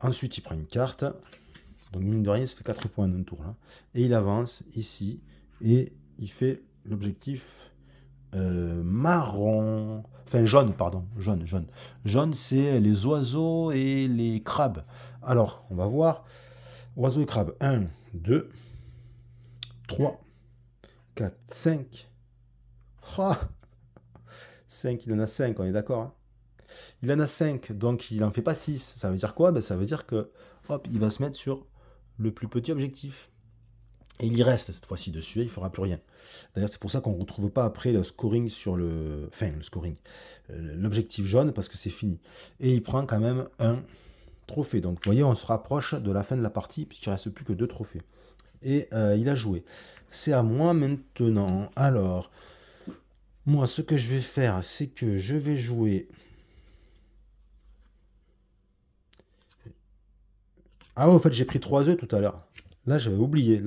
Speaker 1: Ensuite, il prend une carte. Donc, mine de rien, il se fait 4 points d'un tour là. Et il avance ici. Et il fait l'objectif marron. Enfin, jaune, pardon. Jaune, jaune. Jaune, c'est les oiseaux et les crabes. Alors, on va voir. Oiseaux et crabes. 1, 2, 3, 4, 5. Ah 5, il en a 5, on est d'accord, hein. Il en a 5, donc il n'en fait pas 6. Ça veut dire quoi? Ben, ça veut dire que, hop, il va se mettre sur le plus petit objectif. Et il y reste cette fois-ci dessus, et il ne fera plus rien. D'ailleurs, c'est pour ça qu'on ne retrouve pas après le scoring sur le... Enfin, le scoring. L'objectif jaune, parce que c'est fini. Et il prend quand même un trophée. Donc, vous voyez, on se rapproche de la fin de la partie, puisqu'il ne reste plus que 2 trophées. Et il a joué. C'est à moi maintenant. Alors, moi, ce que je vais faire, c'est que je vais jouer... Ah ouais, en fait, j'ai pris 3 œufs tout à l'heure. Là, j'avais oublié.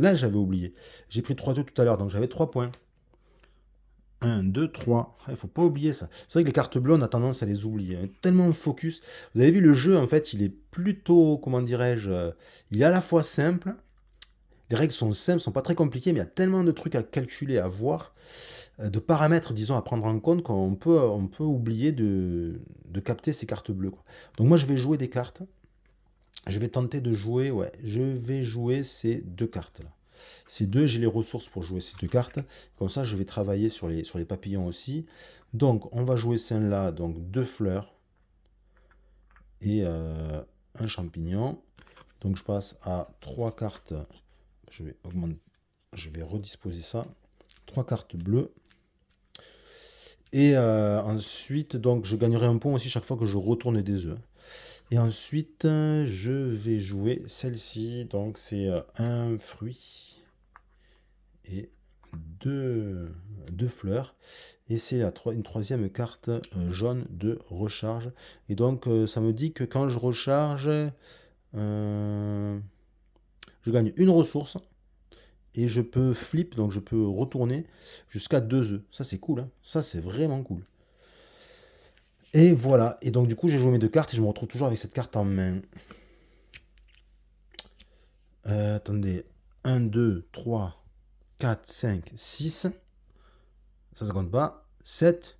Speaker 1: J'ai pris 3 œufs tout à l'heure, donc j'avais 3 points. 1, 2, 3. Il faut pas oublier ça. C'est vrai que les cartes bleues, on a tendance à les oublier, hein. Tellement focus. Vous avez vu, le jeu, en fait, il est plutôt, comment dirais-je, il est à la fois simple. Les règles sont simples, sont pas très compliquées, mais il y a tellement de trucs à calculer, à voir, de paramètres, disons, à prendre en compte qu'on peut oublier de capter ces cartes bleues, quoi. Donc moi, je vais jouer des cartes. Je vais tenter de jouer, ouais, je vais jouer ces 2 cartes là. Ces deux, j'ai les ressources pour jouer ces deux cartes. Comme ça, je vais travailler sur les papillons aussi. Donc, on va jouer celle-là, donc deux fleurs et un champignon. Donc, je passe à 3 cartes. Je vais augmenter, je vais redisposer ça. 3 cartes bleues. Et ensuite, donc, je gagnerai un point aussi chaque fois que je retourne des œufs. Et ensuite, je vais jouer celle-ci. Donc, c'est un fruit et deux fleurs. Et c'est une troisième carte jaune de recharge. Et donc, ça me dit que quand je recharge, je gagne une ressource. Et je peux flip, donc je peux retourner jusqu'à 2 œufs. Ça, c'est cool, hein. Ça, c'est vraiment cool. Et voilà. Et donc, du coup, j'ai joué mes deux cartes et je me retrouve toujours avec cette carte en main. Attendez. 1, 2, 3, 4, 5, 6. Ça ne compte pas. 7,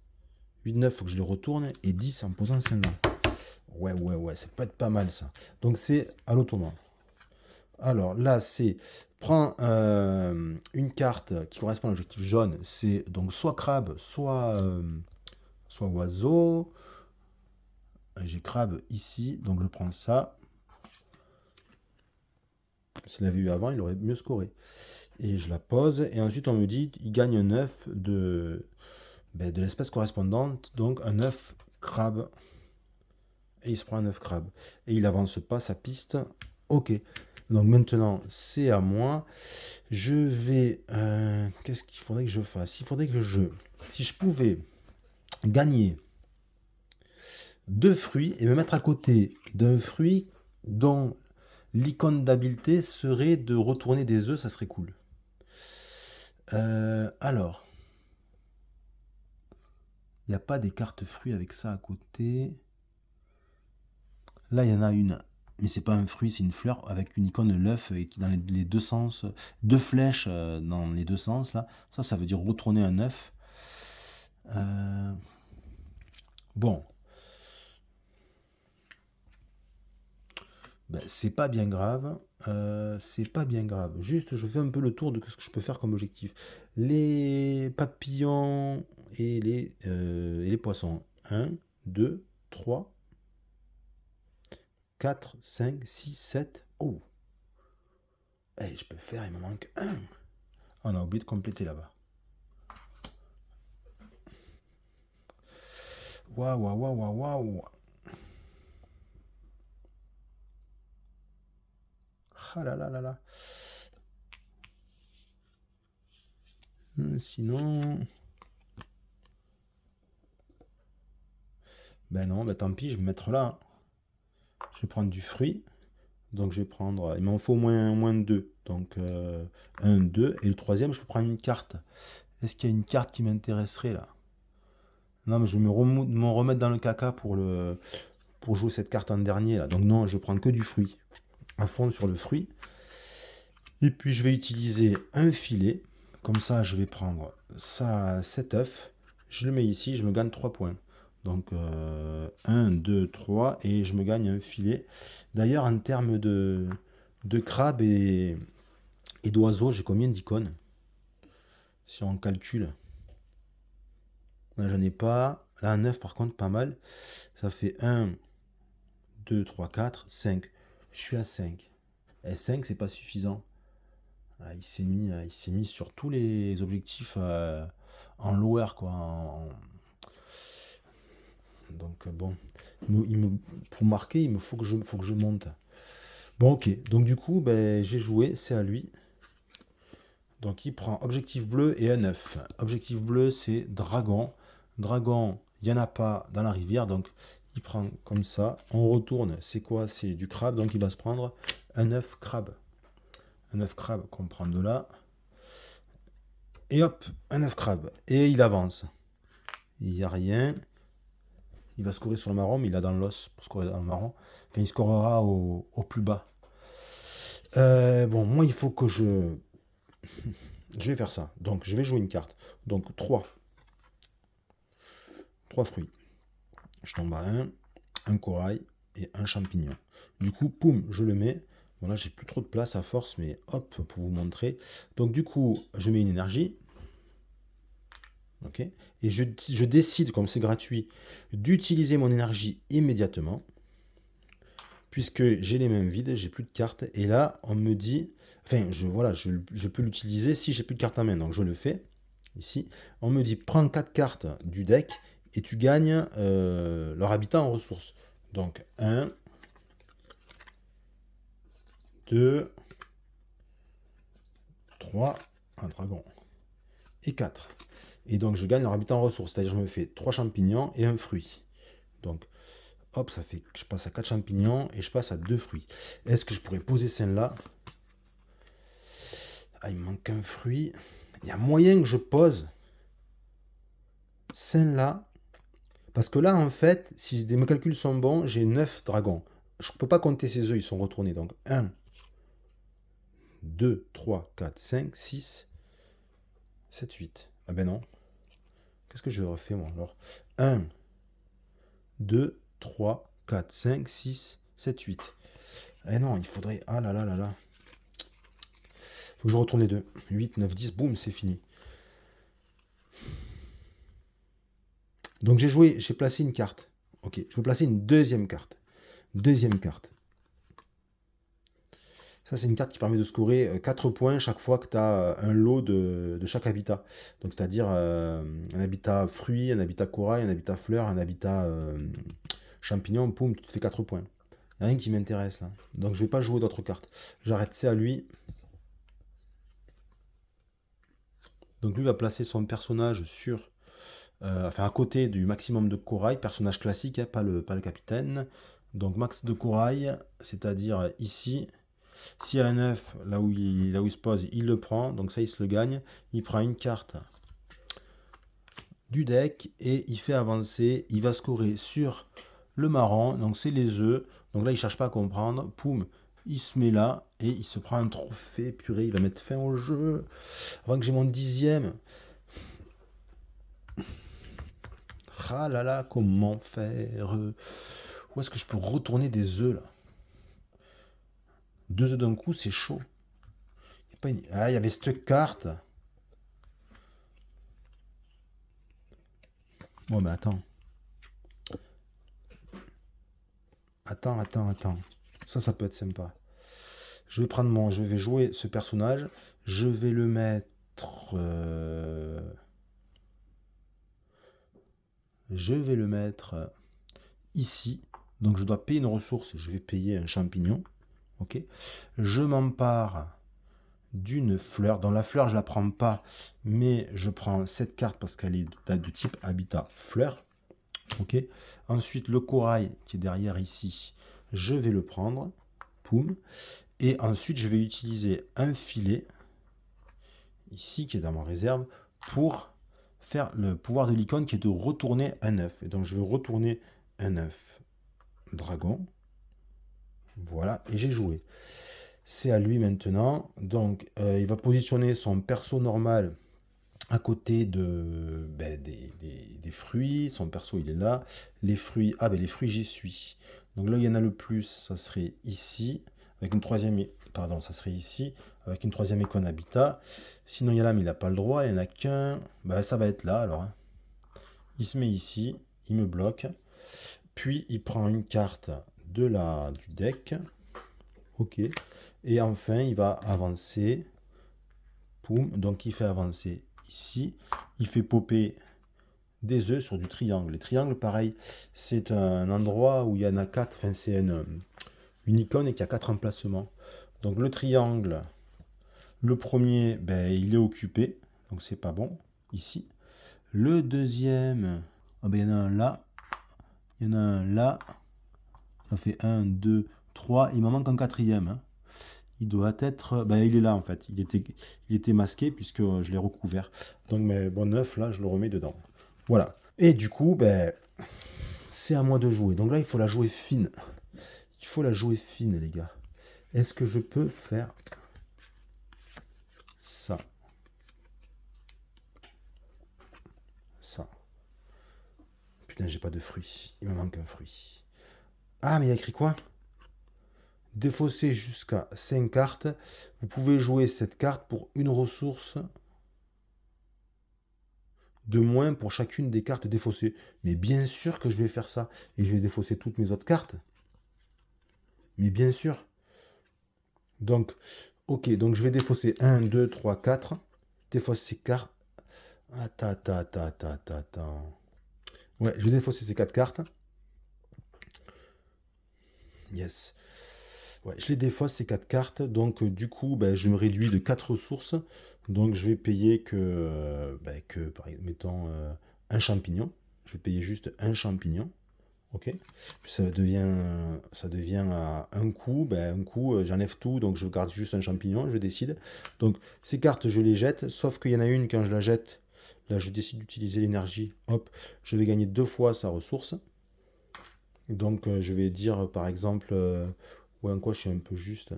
Speaker 1: 8, 9, il faut que je les retourne. Et 10 en posant celle-là. Ouais, ça peut être pas mal ça. Donc, c'est à l'automat. Alors là, c'est prends une carte qui correspond à l'objectif jaune. C'est donc soit crabe, soit oiseau. J'ai crabe ici, donc je prends ça. S'il l'avait eu avant, il aurait mieux scoré. Et je la pose. Et ensuite, on me dit, il gagne un œuf de l'espèce correspondante. Donc un œuf crabe. Et il se prend un œuf crabe. Et il avance pas sa piste. Ok. Donc maintenant, c'est à moi. Je vais... qu'est-ce qu'il faudrait que je fasse? Il faudrait que si je pouvais gagner 2 fruits et me mettre à côté d'un fruit dont l'icône d'habileté serait de retourner des œufs, ça serait cool. Alors, il n'y a pas des cartes fruits avec ça à côté. Là, il y en a une. Mais c'est pas un fruit, c'est une fleur avec une icône l'œuf et qui dans les deux sens, deux flèches dans les deux sens là. Ça veut dire retourner un œuf. Bon, ben, c'est pas bien grave. C'est pas bien grave. Juste, je fais un peu le tour de ce que je peux faire comme objectif. Les papillons et les poissons. 1, 2, 3, 4, 5, 6, 7. Oh! Eh, je peux faire, il me manque un. On a oublié de compléter là-bas. Waouh. Ah là là là là. Sinon... Ben non, ben tant pis, je vais me mettre là. Je vais prendre du fruit. Donc je vais prendre... Il m'en faut moins 2. Donc 1, 2. Et le troisième, je peux prendre une carte. Est-ce qu'il y a une carte qui m'intéresserait là? Non, mais je vais me remettre dans le caca pour jouer cette carte en dernier là. Donc non, je prends que du fruit. À fond sur le fruit. Et puis je vais utiliser un filet. Comme ça, je vais prendre ça, cet œuf. Je le mets ici, je me gagne 3 points. Donc 1, 2, 3. Et je me gagne un filet. D'ailleurs, en termes de crabe et d'oiseaux, j'ai combien d'icônes? Si on calcule. Là, j'en ai pas. Là, un œuf, par contre, pas mal. Ça fait 1, 2, 3, 4, 5. Je suis à 5. Et 5, c'est pas suffisant. Ah, il s'est mis sur tous les objectifs en lower, quoi. Donc, bon. Pour marquer, il me faut que je monte. Bon, ok. Donc, du coup, ben, j'ai joué. C'est à lui. Donc, il prend objectif bleu et un œuf. Objectif bleu, c'est dragon. Dragon, il n'y en a pas dans la rivière. Donc, il prend comme ça. On retourne. C'est quoi? C'est du crabe. Donc, il va se prendre un œuf crabe. Un œuf crabe qu'on prend de là. Et hop, un œuf crabe. Et il avance. Il n'y a rien. Il va scorer sur le marron, mais il a dans l'os pour scorer dans le marron. Enfin, il scorera au plus bas. Bon, moi, il faut que je... Je vais faire ça. Donc, je vais jouer une carte. Donc, 3 fruits. Je tombe à un corail et un champignon. Du coup, poum, je le mets. Bon, là, j'ai plus trop de place à force, mais hop, pour vous montrer. Donc, du coup, je mets une énergie. Ok. Et je décide, comme c'est gratuit, d'utiliser mon énergie immédiatement, puisque j'ai les mains vides, j'ai plus de cartes. Et là, on me dit, enfin, voilà, je peux l'utiliser si j'ai plus de cartes en main. Donc, je le fais. Ici, on me dit, prends 4 cartes du deck et tu gagnes leur habitat en ressources. Donc, 1, 2, 3, un dragon. Et 4. Et donc, je gagne leur habitat en ressources. C'est-à-dire, je me fais 3 champignons et un fruit. Donc, hop, ça fait que je passe à 4 champignons et je passe à 2 fruits. Est-ce que je pourrais poser celle-là? Ah, il me manque un fruit. Il y a moyen que je pose celle-là. Parce que là, en fait, si mes calculs sont bons, j'ai 9 dragons. Je ne peux pas compter ces œufs, ils sont retournés. Donc 1, 2, 3, 4, 5, 6, 7, 8. Ah ben non. Qu'est-ce que je refais moi alors? 1, 2, 3, 4, 5, 6, 7, 8. Eh non, il faudrait... Ah là là là là. Faut que je retourne les deux. 8, 9, 10, boum, c'est fini. Donc j'ai placé une carte. Ok, je peux placer une deuxième carte. Deuxième carte. Ça, c'est une carte qui permet de scorer 4 points chaque fois que tu as un lot de chaque habitat. Donc, c'est-à-dire un habitat fruit, un habitat corail, un habitat fleur, un habitat champignon, poum, tu te fais 4 points. Il n'y a rien qui m'intéresse là. Donc, je ne vais pas jouer d'autres cartes. J'arrête ça à lui. Donc, lui va placer son personnage sur, enfin, à côté du maximum de corail, personnage classique, hein, pas le capitaine. Donc, max de corail, c'est-à-dire ici. S'il y a un 9 là où il se pose, il le prend. Donc ça, il se le gagne. Il prend une carte du deck et il fait avancer. Il va scorer sur le marron. Donc c'est les œufs. Donc là, il ne cherche pas à comprendre. Poum, il se met là et il se prend un trophée. Purée, il va mettre fin au jeu. Avant que j'ai mon 10e. Ah là là, comment faire? Où est-ce que je peux retourner des œufs là? 2 œufs d'un coup, c'est chaud. Ah, il y avait cette carte. Bon, mais attends. Attends. Ça peut être sympa. Je vais jouer ce personnage. Je vais le mettre... je vais le mettre ici. Donc je dois payer une ressource. Je vais payer un champignon. Ok. Je m'empare d'une fleur. Dans la fleur, je la prends pas. Mais je prends cette carte parce qu'elle est de type habitat fleur. Ok. Ensuite, le corail qui est derrière ici. Je vais le prendre. Poum. Et ensuite, je vais utiliser un filet, ici, qui est dans ma réserve, pour faire le pouvoir de l'icône qui est de retourner un œuf. Et donc, je vais retourner un œuf dragon. Voilà, et j'ai joué. C'est à lui maintenant. Donc, il va positionner son perso normal à côté des fruits. Son perso, il est là. Les fruits, les fruits, j'y suis. Donc là, il y en a le plus, ça serait ici, avec une troisième, pardon, ça serait ici, avec une troisième icône habitat. Sinon, il y a là, mais il n'a pas le droit, il n'y en a qu'un. Ça va être là, alors. Hein. Il se met ici, il me bloque. Puis, il prend une carte du deck. Ok. Et enfin, il va avancer. Poum. Donc, il fait avancer ici. Il fait popper des œufs sur du triangle. Les triangles, pareil, c'est un endroit où il y en a 4. Enfin, c'est une icône et qui a 4 emplacements. Donc, le triangle, le premier, il est occupé. Donc, c'est pas bon. Ici. Le deuxième, il y en a un là. Il y en a un là. Ça fait 1, 2, 3. Il m'en manque un quatrième. Hein. Il doit être... il est là, en fait. Il était masqué puisque je l'ai recouvert. Donc, mes bon œuf, là, je le remets dedans. Voilà. Et du coup, c'est à moi de jouer. Donc là, il faut la jouer fine. Il faut la jouer fine, les gars. Est-ce que je peux faire ça? Ça. Putain, j'ai pas de fruits. Il me manque un fruit. Ah, mais il y a écrit quoi? défausser jusqu'à 5 cartes. Vous pouvez jouer cette carte pour une ressource de moins pour chacune des cartes défaussées. Mais bien sûr que je vais faire ça. Et je vais défausser toutes mes autres cartes. Mais bien sûr. Donc, ok, donc je vais défausser 1, 2, 3, 4. Défausse ces cartes. Attends. Ouais, je vais défausser ces 4 cartes. Yes. Ouais, je les défausse ces 4 cartes. Donc, du coup, ben, je me réduis de 4 ressources. Donc, je vais payer mettons, un champignon. Je vais payer juste un champignon. Ok. Puis ça devient à un coup. Ben, un coup, j'enlève tout. Donc, je garde juste un champignon. Je décide. Donc, ces cartes, je les jette. Sauf qu'il y en a une, quand je la jette, là, je décide d'utiliser l'énergie. Hop, je vais gagner 2 fois sa ressource. Donc, je vais dire, par exemple, ouais, en quoi je suis un peu juste.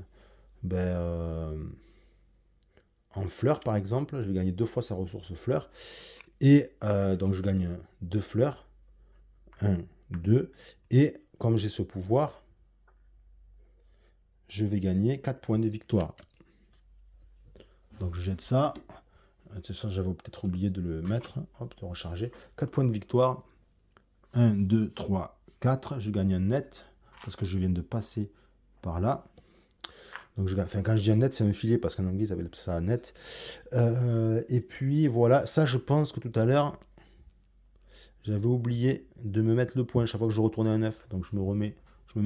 Speaker 1: En fleurs, par exemple, je vais gagner 2 fois sa ressource fleur. Et donc, je gagne 2 fleurs. 1, 2. Et comme j'ai ce pouvoir, je vais gagner 4 points de victoire. Donc, je jette ça. C'est ça, j'avais peut-être oublié de le mettre. Hop, de recharger. 4 points de victoire. 1, 2, 3, 4. Je gagne un net parce que je viens de passer par là. Donc quand je dis un net, c'est un filet parce qu'en anglais, ils appellent ça un net. Et puis voilà, ça je pense que tout à l'heure, j'avais oublié de me mettre le point chaque fois que je retournais un 9. Donc je me mets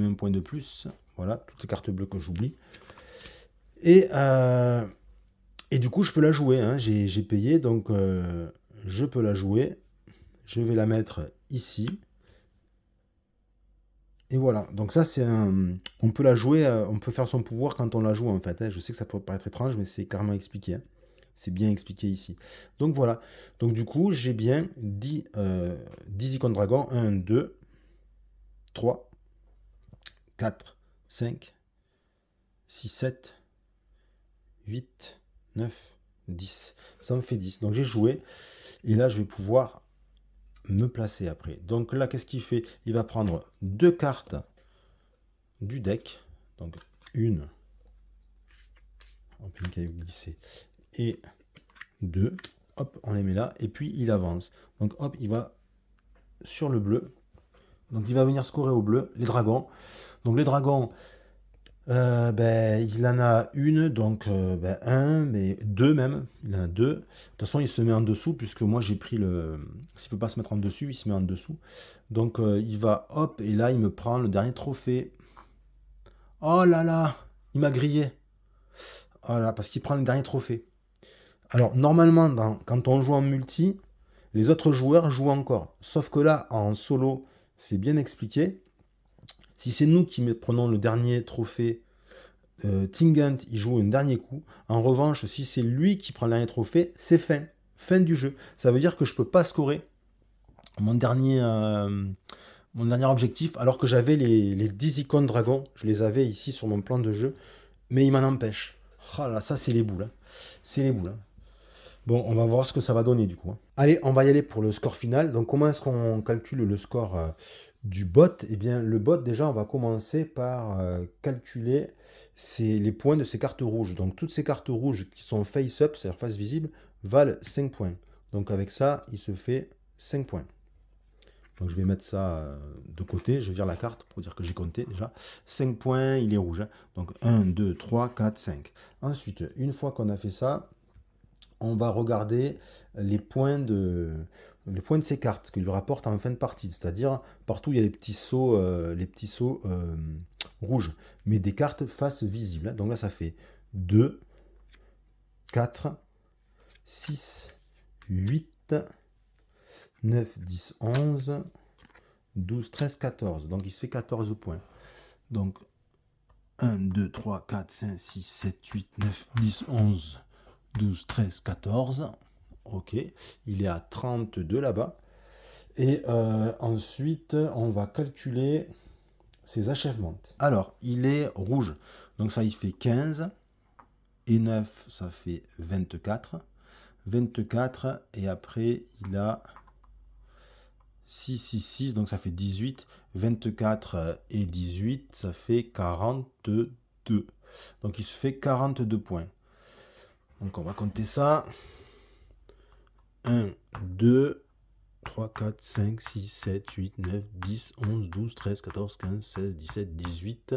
Speaker 1: un point de plus. Voilà, toutes les cartes bleues que j'oublie. Et du coup, je peux la jouer. Hein. J'ai payé, donc je peux la jouer. Je vais la mettre ici. Et voilà, donc ça c'est un... On peut la jouer, on peut faire son pouvoir quand on la joue en fait. Hein. Je sais que ça peut paraître étrange, mais c'est clairement expliqué. Hein. C'est bien expliqué ici. Donc voilà. Donc du coup, j'ai bien 10 icônes dragon. 1, 2, 3, 4, 5, 6, 7, 8, 9, 10. Ça me fait 10. Donc j'ai joué. Et là, je vais pouvoir me placer après. Donc là, qu'est-ce qu'il fait? Il va prendre 2 cartes du deck. Donc une qui a glissé. Et 2. Hop, on les met là. Et puis il avance. Donc hop, il va sur le bleu. Donc il va venir scorer au bleu. Les dragons. Donc les dragons, il en a une. Donc un, mais deux même. Il en a deux. De toute façon, il se met en dessous. Puisque moi j'ai pris le... S'il ne peut pas se mettre en dessus, il se met en dessous. Donc il va hop. Et là, il me prend le dernier trophée. Oh là là, il m'a grillé. Voilà, parce qu'il prend le dernier trophée. Alors, normalement, quand on joue en multi, les autres joueurs jouent encore. Sauf que là, en solo, c'est bien expliqué. Si c'est nous qui prenons le dernier trophée, Tingant, il joue un dernier coup. En revanche, si c'est lui qui prend le dernier trophée, c'est fin. Fin du jeu. Ça veut dire que je ne peux pas scorer mon dernier objectif, alors que j'avais les 10 icônes dragons. Je les avais ici sur mon plan de jeu. Mais il m'en empêche. Oh là, ça, c'est les boules. Hein. C'est les boules. Hein. Bon, on va voir ce que ça va donner du coup. Hein. Allez, on va y aller pour le score final. Donc, comment est-ce qu'on calcule le score du bot? Eh bien, le bot, déjà, on va commencer par calculer les points de ces cartes rouges. Donc, toutes ces cartes rouges qui sont face-up, c'est-à-dire face visible, valent 5 points. Donc, avec ça, il se fait 5 points. Donc, je vais mettre ça de côté. Je vire la carte pour dire que j'ai compté déjà. 5 points, il est rouge. Hein. Donc, 1, 2, 3, 4, 5. Ensuite, une fois qu'on a fait ça, on va regarder les points de ces cartes que lui rapporte en fin de partie, c'est-à-dire partout il y a les petits sauts rouges, mais des cartes face visibles. Donc là ça fait 2, 4, 6, 8, 9, 10, 11, 12, 13, 14. Donc il se fait 14 points. Donc 1, 2, 3, 4, 5, 6, 7, 8, 9, 10, 11, 12, 13, 14. Ok, il est à 32 là-bas. Et ensuite, on va calculer ses achèvements. Alors, il est rouge. Donc ça, il fait 15. Et 9, ça fait 24. 24. Et après, il a 6, 6, 6. Donc ça fait 18. 24 et 18, ça fait 42. 2. Donc il se fait 42 points. Donc on va compter ça. 1, 2, 3, 4, 5, 6, 7, 8, 9, 10, 11, 12, 13, 14, 15, 16, 17, 18,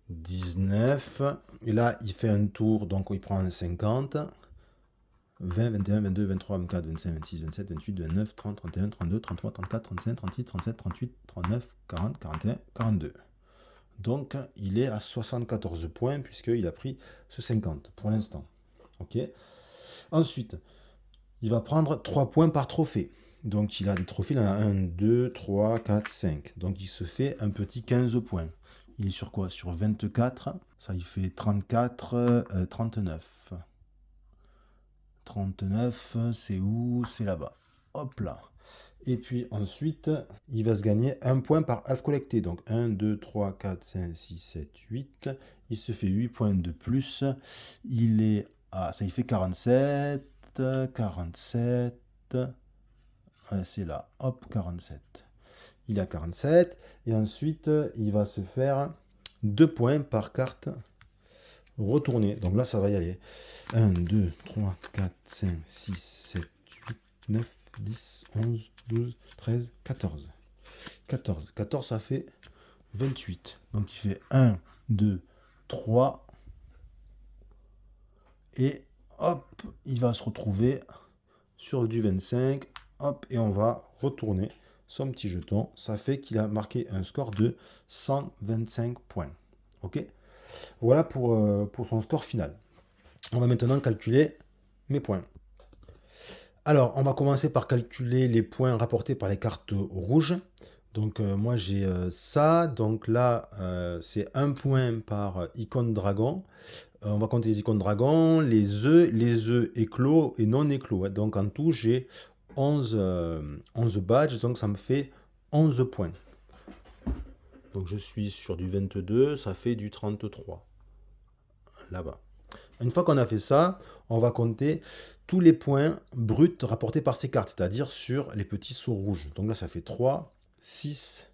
Speaker 1: 19. Et là, il fait un tour, donc il prend un 50. 20, 21, 22, 23, 24, 25, 26, 27, 28, 29, 30, 31, 32, 33, 34, 35, 36, 37, 38, 39, 40, 41, 42. Donc, il est à 74 points puisqu'il a pris ce 50 pour l'instant. Ok. Ensuite, il va prendre 3 points par trophée. Donc, il a des trophées, il en a 1, 2, 3, 4, 5. Donc, il se fait un petit 15 points. Il est sur quoi? Sur 24. Ça, il fait 34, 39. 39, c'est où? C'est là-bas. Hop là. Et puis ensuite, il va se gagner un point par œuf collecté. Donc 1, 2, 3, 4, 5, 6, 7, 8. Il se fait 8 points de plus. Il est à... Ça, il fait 47. 47. Ouais, c'est là. Hop, 47. Il est à 47. Et ensuite, il va se faire 2 points par carte retournée. Donc là, ça va y aller. 1, 2, 3, 4, 5, 6, 7, 8, 9, 10, 11, 12, 13, 14. 14. 14, ça fait 28. Donc il fait 1, 2, 3. Et hop, il va se retrouver sur du 25. Hop, et on va retourner son petit jeton. Ça fait qu'il a marqué un score de 125 points. Ok? Voilà pour son score final. On va maintenant calculer mes points. Alors, on va commencer par calculer les points rapportés par les cartes rouges. Donc, moi, j'ai ça. Donc là, c'est 1 point par icône dragon. On va compter les icônes dragon, les œufs éclos et non éclos. Donc, en tout, j'ai 11 badges. Donc, ça me fait 11 points. Donc, je suis sur du 22. Ça fait du 33. Là-bas. Une fois qu'on a fait ça, on va compter tous les points bruts rapportés par ces cartes, c'est-à-dire sur les petits sauts rouges. Donc là, ça fait 3, 6,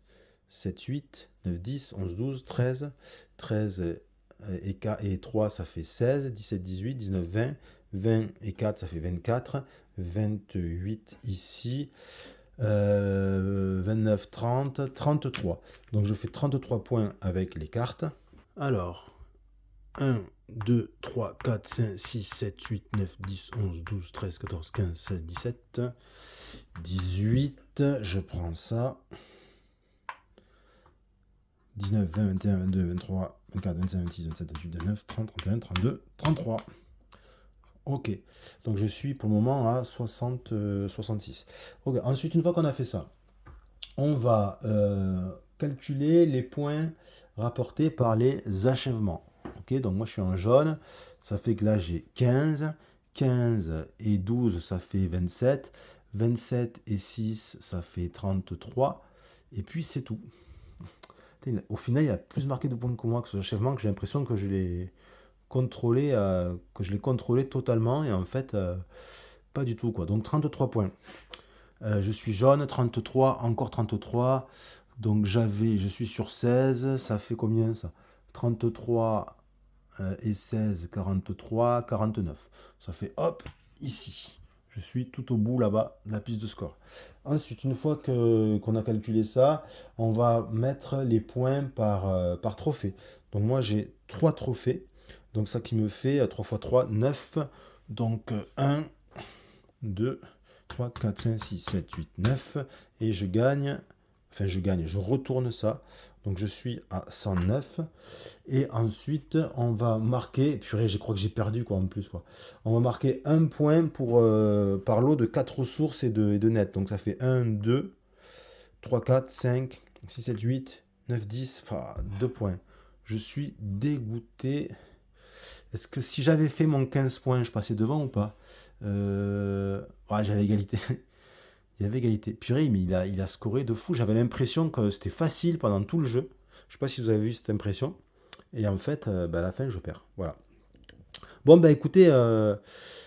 Speaker 1: 7, 8, 9, 10, 11, 12, 13. 13 et 3, ça fait 16, 17, 18, 19, 20. 20 et 4, ça fait 24. 28 ici. 29, 30, 33. Donc je fais 33 points avec les cartes. Alors, 1, 2, 3, 4, 5, 6, 7, 8, 9, 10, 11, 12, 13, 14, 15, 16, 17, 18. Je prends ça. 19, 20, 21, 22, 23, 24, 25, 26, 27, 28, 29, 30, 31, 32, 33. Ok. Donc je suis pour le moment à 60, 66. Ok. Ensuite, une fois qu'on a fait ça, on va calculer les points rapportés par les achèvements. Ok, donc moi je suis en jaune, ça fait que là j'ai 15, 15 et 12 ça fait 27, 27 et 6 ça fait 33, et puis c'est tout. Au final il y a plus marqué de points que moi que ce achèvement, que j'ai l'impression que je l'ai contrôlé, totalement, et en fait pas du tout quoi. Donc 33 points. Je suis jaune, 33, encore 33. Donc je suis sur 16, ça fait combien ça? 33 et 16, 43, 49. Ça fait hop, ici. Je suis tout au bout là-bas de la piste de score. Ensuite, une fois qu'on a calculé ça, on va mettre les points par trophée. Donc moi j'ai 3 trophées. Donc ça qui me fait 3 x 3, 9. Donc 1, 2, 3, 4, 5, 6, 7, 8, 9. Et je gagne, je retourne ça. Donc je suis à 109. Et ensuite, on va marquer, purée, je crois que j'ai perdu quoi en plus quoi. On va marquer un point par lot de 4 ressources et de net. Donc ça fait 1, 2, 3, 4, 5, 6, 7, 8, 9, 10, enfin, 2 points. Je suis dégoûté. Est-ce que si j'avais fait mon 15 points, je passais devant ou pas? Ouais, j'avais égalité. Il y avait égalité. Purée, mais il a scoré de fou. J'avais l'impression que c'était facile pendant tout le jeu. Je sais pas si vous avez vu cette impression. Et en fait, à la fin, je perds. Voilà. Bon, bah écoutez,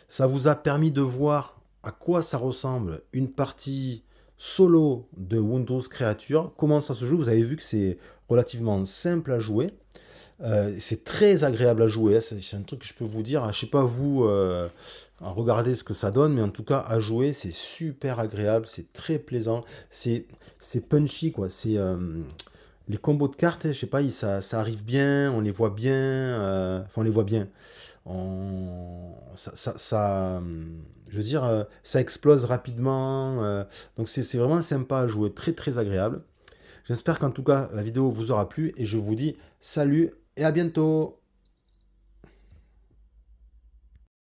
Speaker 1: ça vous a permis de voir à quoi ça ressemble une partie solo de Wondrous Creature. Comment ça se joue? Vous avez vu que c'est relativement simple à jouer. C'est très agréable à jouer, hein. C'est un truc que je peux vous dire, hein. Je sais pas vous, regarder ce que ça donne, mais en tout cas à jouer, c'est super agréable, c'est très plaisant, c'est c'est punchy quoi. Les combos de cartes, je sais pas, ça arrive bien, on les voit bien, enfin on les voit bien. Je veux dire, ça explose rapidement, donc c'est vraiment sympa à jouer, très très agréable. J'espère qu'en tout cas la vidéo vous aura plu et je vous dis salut et à bientôt.